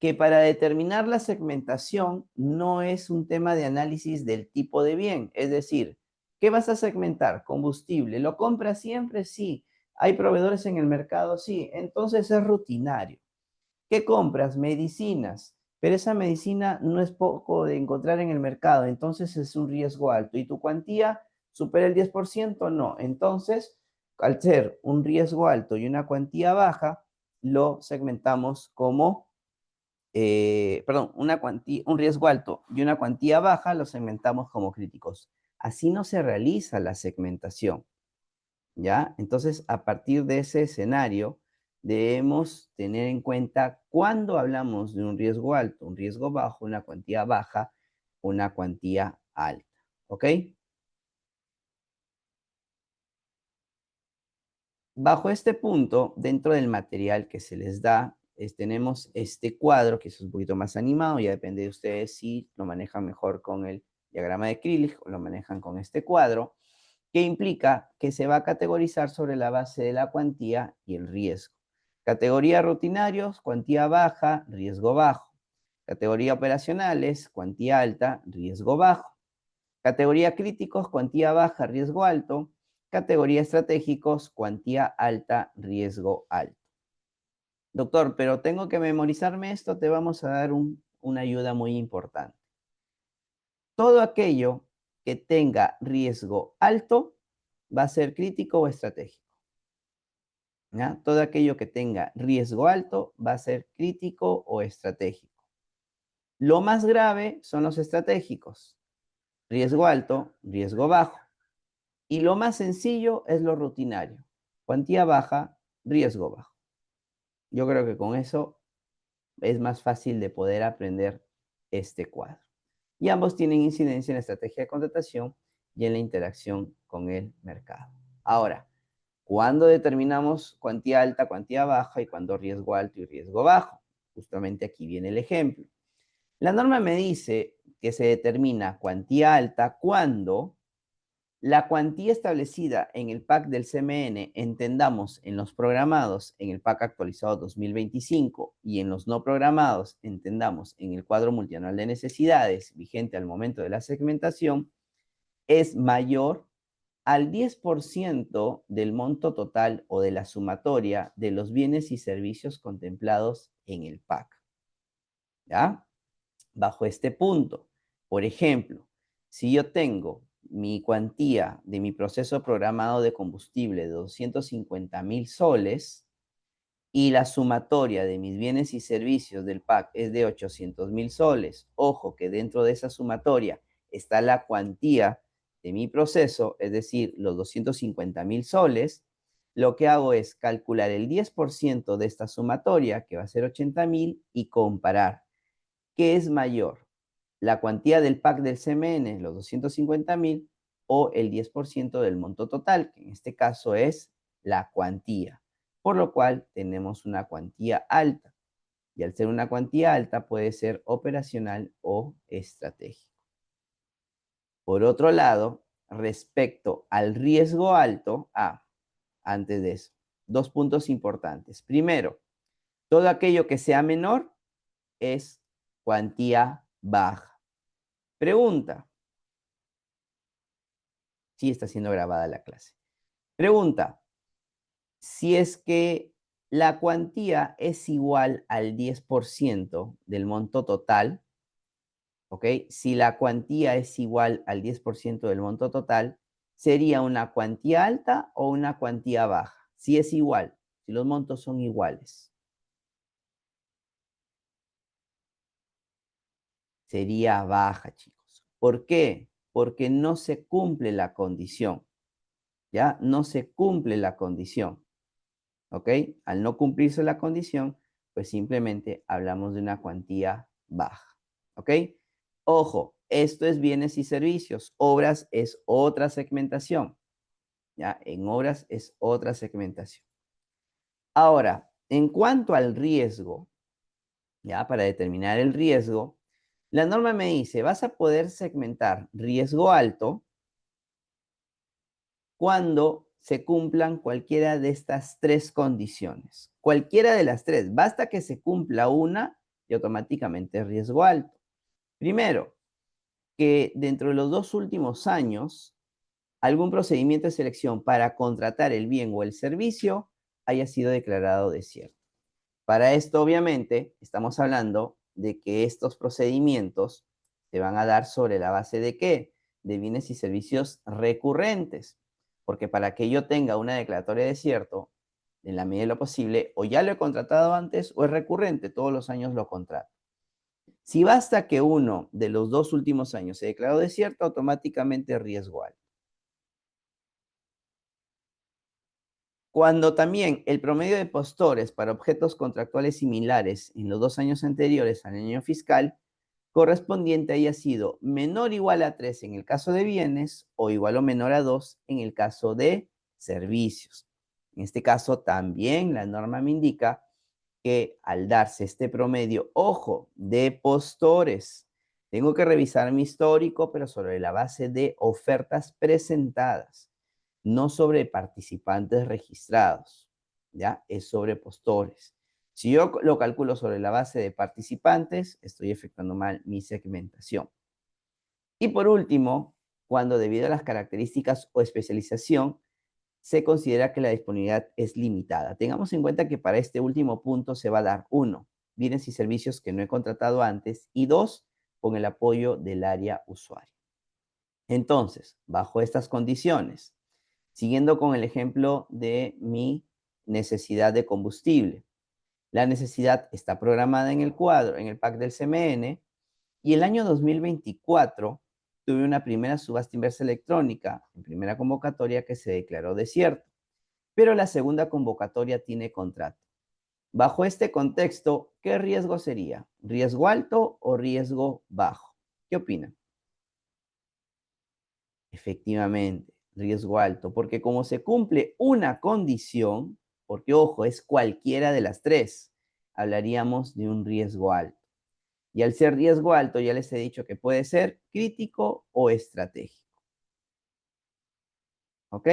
que para determinar la segmentación no es un tema de análisis del tipo de bien, es decir, ¿qué vas a segmentar? Combustible, ¿lo compras siempre? Sí. ¿Hay proveedores en el mercado? Sí. Entonces es rutinario. ¿Qué compras? Medicinas. Pero esa medicina no es poco de encontrar en el mercado, entonces es un riesgo alto. ¿Y tu cuantía supera el 10%? No. Entonces, al ser un riesgo alto y una cuantía baja, lo segmentamos como perdón, un riesgo alto y una cuantía baja los segmentamos como críticos. Así no se realiza la segmentación, ¿ya? Entonces, a partir de ese escenario, debemos tener en cuenta cuando hablamos de un riesgo alto, un riesgo bajo, una cuantía baja, una cuantía alta, ¿ok? Bajo este punto, dentro del material que se les da, tenemos este cuadro, que es un poquito más animado, ya depende de ustedes si lo manejan mejor con el diagrama de Krillig o lo manejan con este cuadro, que implica que se va a categorizar sobre la base de la cuantía y el riesgo. Categoría rutinarios, cuantía baja, riesgo bajo. Categoría operacionales, cuantía alta, riesgo bajo. Categoría críticos, cuantía baja, riesgo alto. Categoría estratégicos, cuantía alta, riesgo alto. Doctor, pero tengo que memorizarme esto, te vamos a dar una ayuda muy importante. Todo aquello que tenga riesgo alto va a ser crítico o estratégico. ¿Ya? Todo aquello que tenga riesgo alto va a ser crítico o estratégico. Lo más grave son los estratégicos. Riesgo alto, riesgo bajo. Y lo más sencillo es lo rutinario. Cuantía baja, riesgo bajo. Yo creo que con eso es más fácil de poder aprender este cuadro. Y ambos tienen incidencia en la estrategia de contratación y en la interacción con el mercado. Ahora, ¿cuándo determinamos cuantía alta, cuantía baja y cuándo riesgo alto y riesgo bajo? Justamente aquí viene el ejemplo. La norma me dice que se determina cuantía alta cuando la cuantía establecida en el PAC del CMN, entendamos en los programados en el PAC actualizado 2025 y en los no programados, entendamos en el cuadro multianual de necesidades vigente al momento de la segmentación, es mayor al 10% del monto total o de la sumatoria de los bienes y servicios contemplados en el PAC. ¿Ya? Bajo este punto, por ejemplo, si yo tengo mi cuantía de mi proceso programado de combustible de 250,000 soles y la sumatoria de mis bienes y servicios del PAC es de 800,000 soles, ojo que dentro de esa sumatoria está la cuantía de mi proceso, es decir, los 250,000 soles, lo que hago es calcular el 10% de esta sumatoria, que va a ser 80,000, y comparar qué es mayor, la cuantía del PAC del CMN, los 250,000, o el 10% del monto total, que en este caso es la cuantía, por lo cual tenemos una cuantía alta. Y al ser una cuantía alta puede ser operacional o estratégico. Por otro lado, respecto al riesgo alto, antes de eso, dos puntos importantes. Primero, todo aquello que sea menor es cuantía baja. Pregunta. Sí está siendo grabada la clase. Pregunta. Si es que la cuantía es igual al 10% del monto total, ¿ok? Si la cuantía es igual al 10% del monto total, ¿sería una cuantía alta o una cuantía baja? Si es igual, si los montos son iguales. Sería baja, chicos. ¿Por qué? Porque no se cumple la condición, ¿ya? No se cumple la condición, ¿ok? Al no cumplirse la condición, pues simplemente hablamos de una cuantía baja, ¿ok? Ojo, esto es bienes y servicios. Obras es otra segmentación, ¿ya? En obras es otra segmentación. Ahora, en cuanto al riesgo, ¿ya? Para determinar el riesgo, la norma me dice, vas a poder segmentar riesgo alto cuando se cumplan cualquiera de estas tres condiciones. Cualquiera de las tres. Basta que se cumpla una y automáticamente es riesgo alto. Primero, que dentro de los 2 últimos años, algún procedimiento de selección para contratar el bien o el servicio haya sido declarado desierto. Para esto, obviamente, estamos hablando de que estos procedimientos se van a dar sobre la base de ¿qué? De bienes y servicios recurrentes. Porque para que yo tenga una declaratoria de desierto, en la medida de lo posible, o ya lo he contratado antes o es recurrente, todos los años lo contrato. Si basta que uno de los 2 últimos años se declaró desierto, automáticamente riesgo alto. Cuando también el promedio de postores para objetos contractuales similares en los 2 años anteriores al año fiscal correspondiente haya sido menor o igual a 3 en el caso de bienes o igual o menor a 2 en el caso de servicios. En este caso también la norma me indica que al darse este promedio, ojo, de postores, tengo que revisar mi histórico, pero sobre la base de ofertas presentadas, no sobre participantes registrados, ¿ya? Es sobre postores. Si yo lo calculo sobre la base de participantes, estoy efectuando mal mi segmentación. Y por último, cuando debido a las características o especialización, se considera que la disponibilidad es limitada. Tengamos en cuenta que para este último punto se va a dar 1, bienes y servicios que no he contratado antes, y 2, con el apoyo del área usuario. Entonces, bajo estas condiciones, siguiendo con el ejemplo de mi necesidad de combustible, la necesidad está programada en el cuadro, en el PAC del CMN, y el año 2024 tuve una primera subasta inversa electrónica, en primera convocatoria, que se declaró desierto, pero la segunda convocatoria tiene contrato. Bajo este contexto, ¿qué riesgo sería? ¿Riesgo alto o riesgo bajo? ¿Qué opinan? Efectivamente, riesgo alto, porque como se cumple una condición, porque ojo, es cualquiera de las tres, hablaríamos de un riesgo alto. Y al ser riesgo alto, ya les he dicho que puede ser crítico o estratégico. ¿Ok?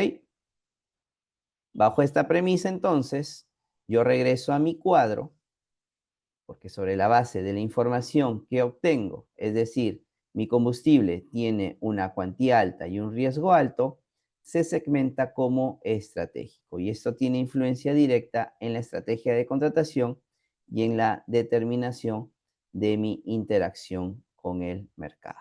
Bajo esta premisa, entonces, yo regreso a mi cuadro, porque sobre la base de la información que obtengo, es decir, mi combustible tiene una cuantía alta y un riesgo alto, se segmenta como estratégico. Y esto tiene influencia directa en la estrategia de contratación y en la determinación de mi interacción con el mercado.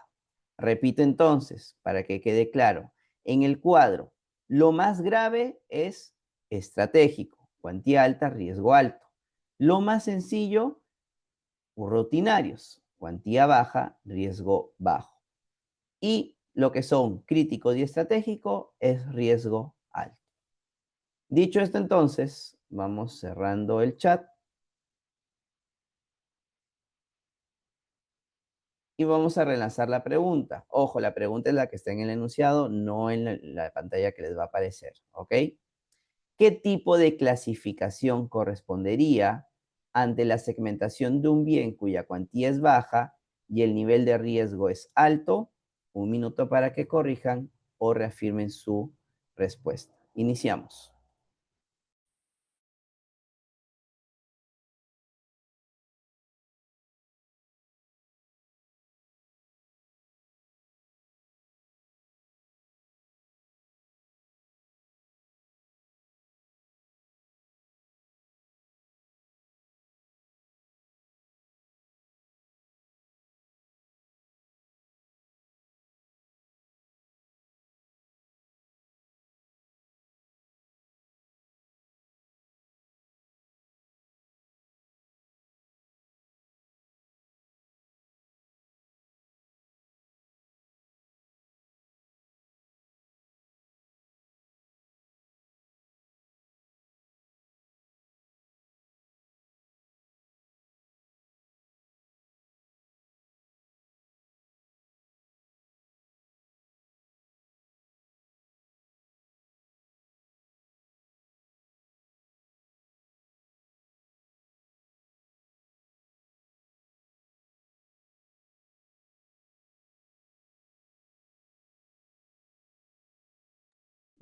Repito entonces, para que quede claro, en el cuadro, lo más grave es estratégico, cuantía alta, riesgo alto. Lo más sencillo, rutinarios, cuantía baja, riesgo bajo. Y lo que son crítico y estratégico es riesgo alto. Dicho esto, entonces, vamos cerrando el chat y vamos a relanzar la pregunta. Ojo, la pregunta es la que está en el enunciado, no en la pantalla que les va a aparecer, ¿ok? ¿Qué tipo de clasificación correspondería ante la segmentación de un bien cuya cuantía es baja y el nivel de riesgo es alto? Un minuto para que corrijan o reafirmen su respuesta. Iniciamos.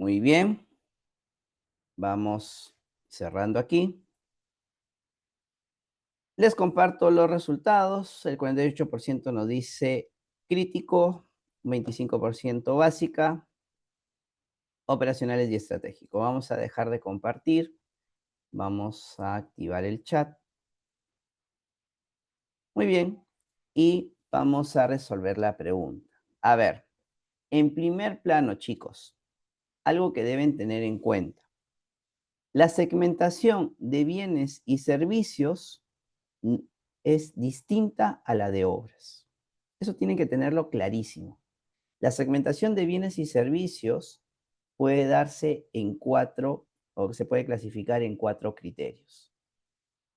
Muy bien, vamos cerrando aquí. Les comparto los resultados. El 48% nos dice crítico, 25% básica, operacionales y estratégico. Vamos a dejar de compartir. Vamos a activar el chat. Muy bien. Y vamos a resolver la pregunta. A ver, en primer plano, chicos, algo que deben tener en cuenta. La segmentación de bienes y servicios es distinta a la de obras. Eso tienen que tenerlo clarísimo. La segmentación de bienes y servicios puede darse en cuatro, o se puede clasificar en cuatro criterios: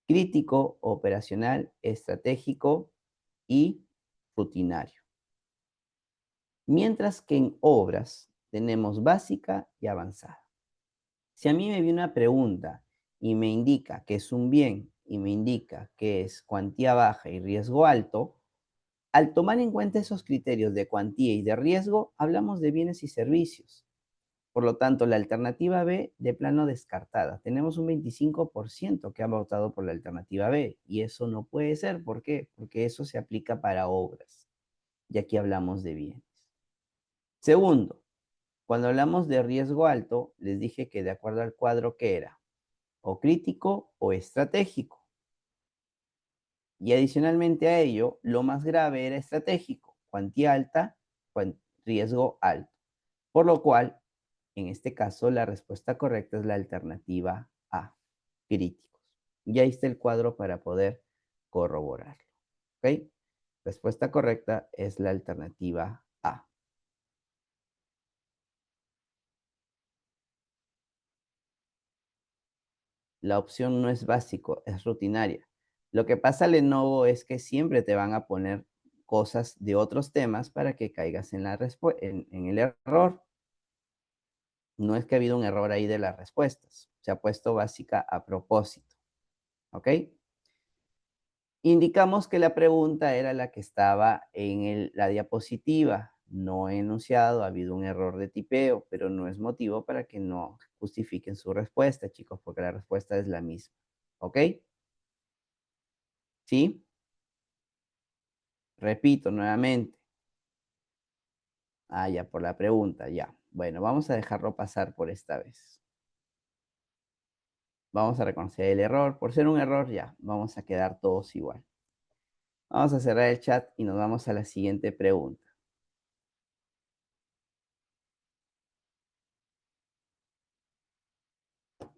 crítico, operacional, estratégico y rutinario. Mientras que en obras tenemos básica y avanzada. Si a mí me viene una pregunta y me indica que es un bien y me indica que es cuantía baja y riesgo alto, al tomar en cuenta esos criterios de cuantía y de riesgo, hablamos de bienes y servicios. Por lo tanto, la alternativa B de plano descartada. Tenemos un 25% que ha votado por la alternativa B y eso no puede ser. ¿Por qué? Porque eso se aplica para obras y aquí hablamos de bienes. Segundo, cuando hablamos de riesgo alto, les dije que de acuerdo al cuadro que era o crítico o estratégico. Y adicionalmente a ello, lo más grave era estratégico, cuantía alta, riesgo alto. Por lo cual, en este caso, la respuesta correcta es la alternativa A, críticos. Y ahí está el cuadro para poder corroborarlo. ¿Ok? Respuesta correcta es la alternativa A. La opción no es básico, es rutinaria. Lo que pasa, Lenovo, es que siempre te van a poner cosas de otros temas para que caigas en, en el error. No es que ha habido un error ahí de las respuestas. Se ha puesto básica a propósito. ¿Ok? Indicamos que la pregunta era la que estaba en la diapositiva, no enunciado, ha habido un error de tipeo, pero no es motivo para que no justifiquen su respuesta, chicos, porque la respuesta es la misma. ¿Ok? ¿Sí? Repito nuevamente. Ah, ya, por la pregunta, ya. Bueno, vamos a dejarlo pasar por esta vez. Vamos a reconocer el error. Por ser un error, ya, vamos a quedar todos igual. Vamos a cerrar el chat y nos vamos a la siguiente pregunta.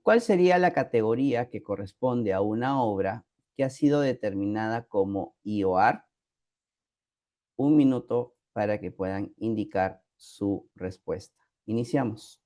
¿Cuál sería la categoría que corresponde a una obra que ha sido determinada como IOR? Un minuto para que puedan indicar su respuesta. Iniciamos.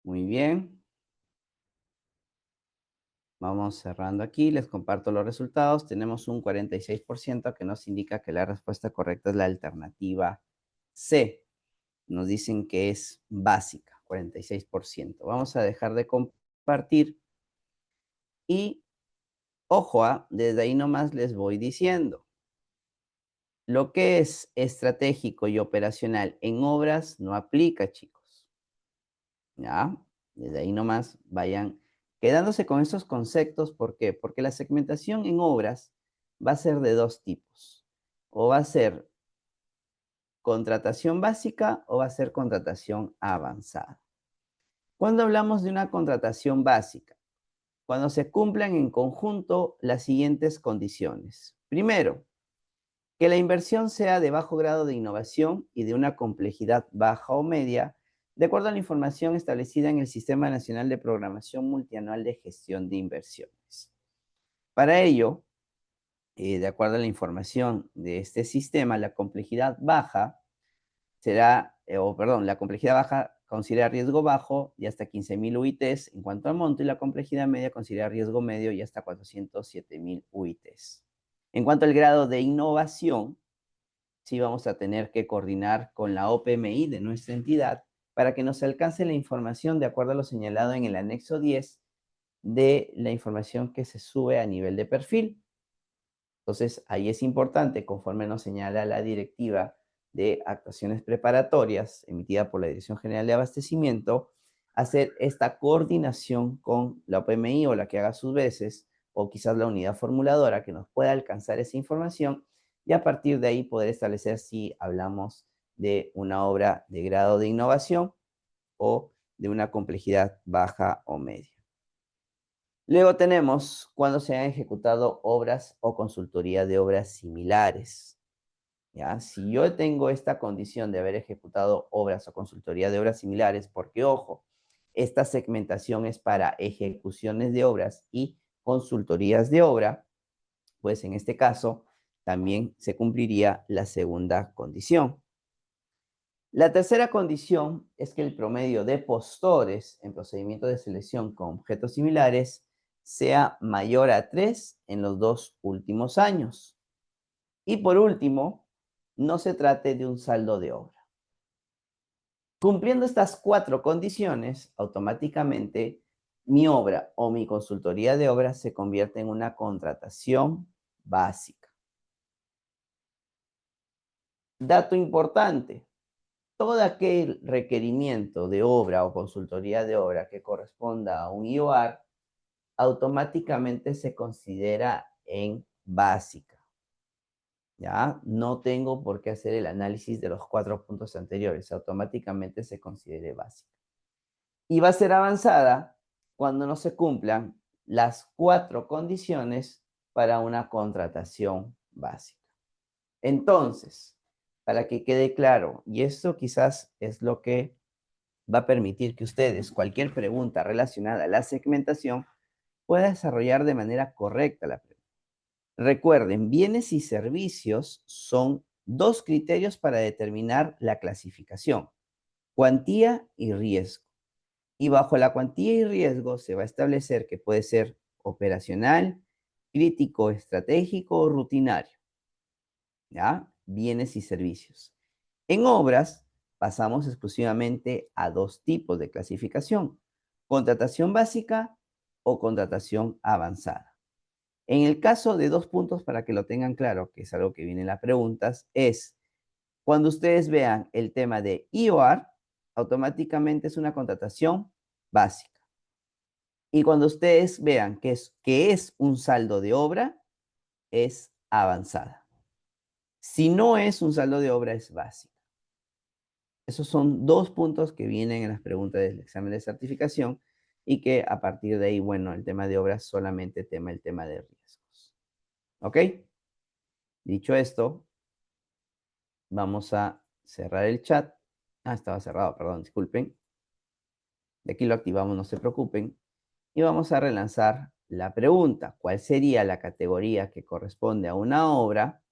Muy bien. Vamos cerrando aquí. Les comparto los resultados. Tenemos un 46% que nos indica que la respuesta correcta es la alternativa C. Nos dicen que es básica, 46%. Vamos a dejar de compartir y, ojo, desde ahí nomás les voy diciendo. Lo que es estratégico y operacional en obras no aplica, chicos. ¿Ya? Desde ahí nomás vayan quedándose con esos conceptos. ¿Por qué? Porque la segmentación en obras va a ser de dos tipos. O va a ser contratación básica o va a ser contratación avanzada. Cuando hablamos de una contratación básica, cuando se cumplan en conjunto las siguientes condiciones. Primero, que la inversión sea de bajo grado de innovación y de una complejidad baja o media, de acuerdo a la información establecida en el Sistema Nacional de Programación Multianual de Gestión de Inversiones. Para ello, de acuerdo a la información de este sistema, la complejidad baja será, la complejidad baja considera riesgo bajo y hasta 15.000 UITs en cuanto al monto, y la complejidad media considera riesgo medio y hasta 407.000 UITs. En cuanto al grado de innovación, sí vamos a tener que coordinar con la OPMI de nuestra entidad para que nos alcance la información de acuerdo a lo señalado en el anexo 10 de la información que se sube a nivel de perfil. Entonces, ahí es importante, conforme nos señala la directiva de actuaciones preparatorias emitida por la Dirección General de Abastecimiento, hacer esta coordinación con la OPMI o la que haga sus veces, o quizás la unidad formuladora que nos pueda alcanzar esa información, y a partir de ahí poder establecer si hablamos de una obra de grado de innovación o de una complejidad baja o media. Luego tenemos cuando se han ejecutado obras o consultoría de obras similares. ¿Ya? Si yo tengo esta condición de haber ejecutado obras o consultoría de obras similares, porque ojo, esta segmentación es para ejecuciones de obras y consultorías de obra, pues en este caso también se cumpliría la segunda condición. La tercera condición es que el promedio de postores en procedimiento de selección con objetos similares sea mayor a 3 en los 2 últimos años. Y por último, no se trate de un saldo de obra. Cumpliendo estas 4 condiciones, automáticamente mi obra o mi consultoría de obra se convierte en una contratación básica. Dato importante, todo aquel requerimiento de obra o consultoría de obra que corresponda a un IOR automáticamente se considera en básica. ¿Ya? No tengo por qué hacer el análisis de los 4 puntos anteriores, automáticamente se considere básica. Y va a ser avanzada cuando no se cumplan las 4 condiciones para una contratación básica. Entonces, para que quede claro, y esto quizás es lo que va a permitir que ustedes, cualquier pregunta relacionada a la segmentación, pueda desarrollar de manera correcta la pregunta. Recuerden, bienes y servicios son 2 criterios para determinar la clasificación: cuantía y riesgo. Y bajo la cuantía y riesgo se va a establecer que puede ser operacional, crítico, estratégico o rutinario. ¿Ya? Bienes y servicios. En obras pasamos exclusivamente a 2 tipos de clasificación: contratación básica o contratación avanzada. En el caso de 2 puntos, para que lo tengan claro, que es algo que viene en las preguntas, es cuando ustedes vean el tema de IOR, automáticamente es una contratación básica. Y cuando ustedes vean que es un saldo de obra, es avanzada. Si no es un saldo de obra, es básica. Esos son 2 puntos que vienen en las preguntas del examen de certificación y que a partir de ahí, bueno, el tema de obras solamente el tema de riesgos. ¿Ok? Dicho esto, vamos a cerrar el chat. Ah, estaba cerrado, perdón, disculpen. De aquí lo activamos, no se preocupen. Y vamos a relanzar la pregunta: ¿cuál sería la categoría que corresponde a una obra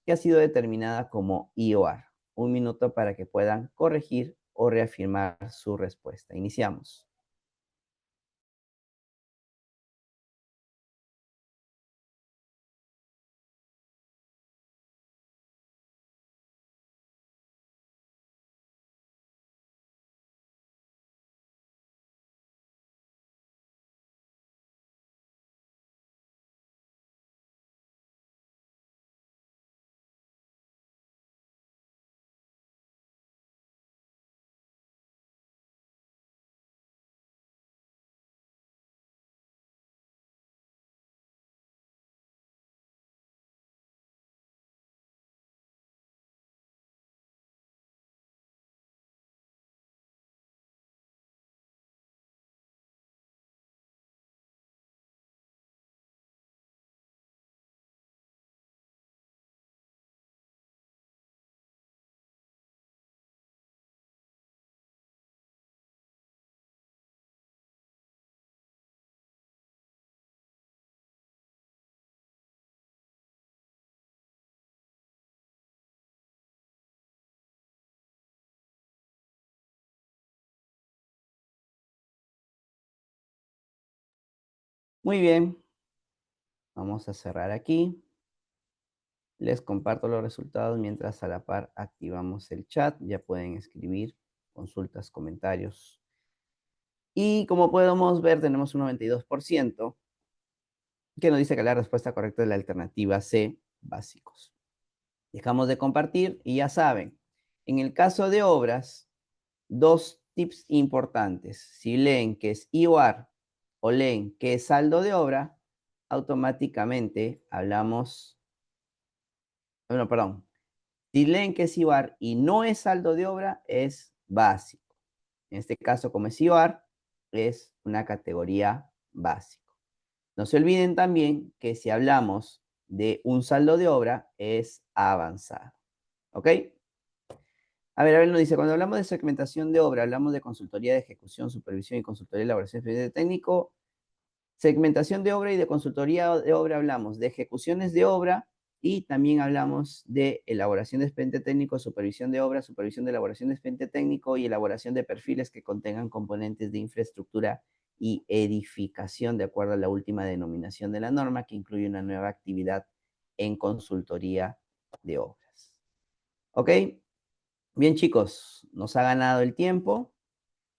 que ha sido determinada como IOR? Un minuto para que puedan corregir o reafirmar su respuesta. Iniciamos. Muy bien, vamos a cerrar aquí. Les comparto los resultados mientras a la par activamos el chat. Ya pueden escribir consultas, comentarios. Y como podemos ver, tenemos un 92% que nos dice que la respuesta correcta es la alternativa C, básicos. Dejamos de compartir y ya saben, en el caso de obras, 2 tips importantes. Si leen que es IOR o leen que es saldo de obra, automáticamente hablamos, bueno, perdón, si leen que es IOR y no es saldo de obra, es básico. En este caso, como es IOR, es una categoría básico. No se olviden también que si hablamos de un saldo de obra, es avanzado. ¿Ok? A ver, nos dice, cuando hablamos de segmentación de obra, hablamos de consultoría de ejecución, supervisión y consultoría de elaboración de expediente técnico. Segmentación de obra y de consultoría de obra hablamos de ejecuciones de obra y también hablamos de elaboración de expediente técnico, supervisión de obra, supervisión de elaboración de expediente técnico y elaboración de perfiles que contengan componentes de infraestructura y edificación de acuerdo a la última denominación de la norma, que incluye una nueva actividad en consultoría de obras. ¿Ok? Bien, chicos, nos ha ganado el tiempo.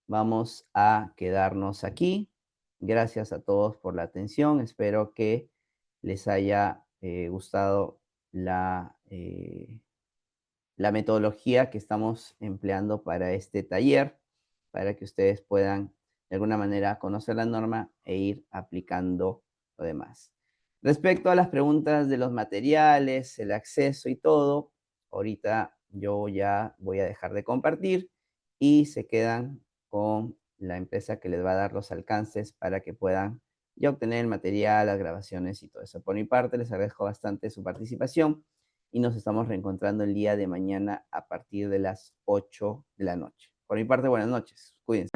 Vamos a quedarnos aquí. Gracias a todos por la atención. Espero que les haya gustado la metodología que estamos empleando para este taller, para que ustedes puedan de alguna manera conocer la norma e ir aplicando lo demás. Respecto a las preguntas de los materiales, el acceso y todo, ahorita yo ya voy a dejar de compartir y se quedan con la empresa que les va a dar los alcances para que puedan ya obtener el material, las grabaciones y todo eso. Por mi parte, les agradezco bastante su participación y nos estamos reencontrando el día de mañana a partir de las 8 de la noche. Por mi parte, buenas noches. Cuídense.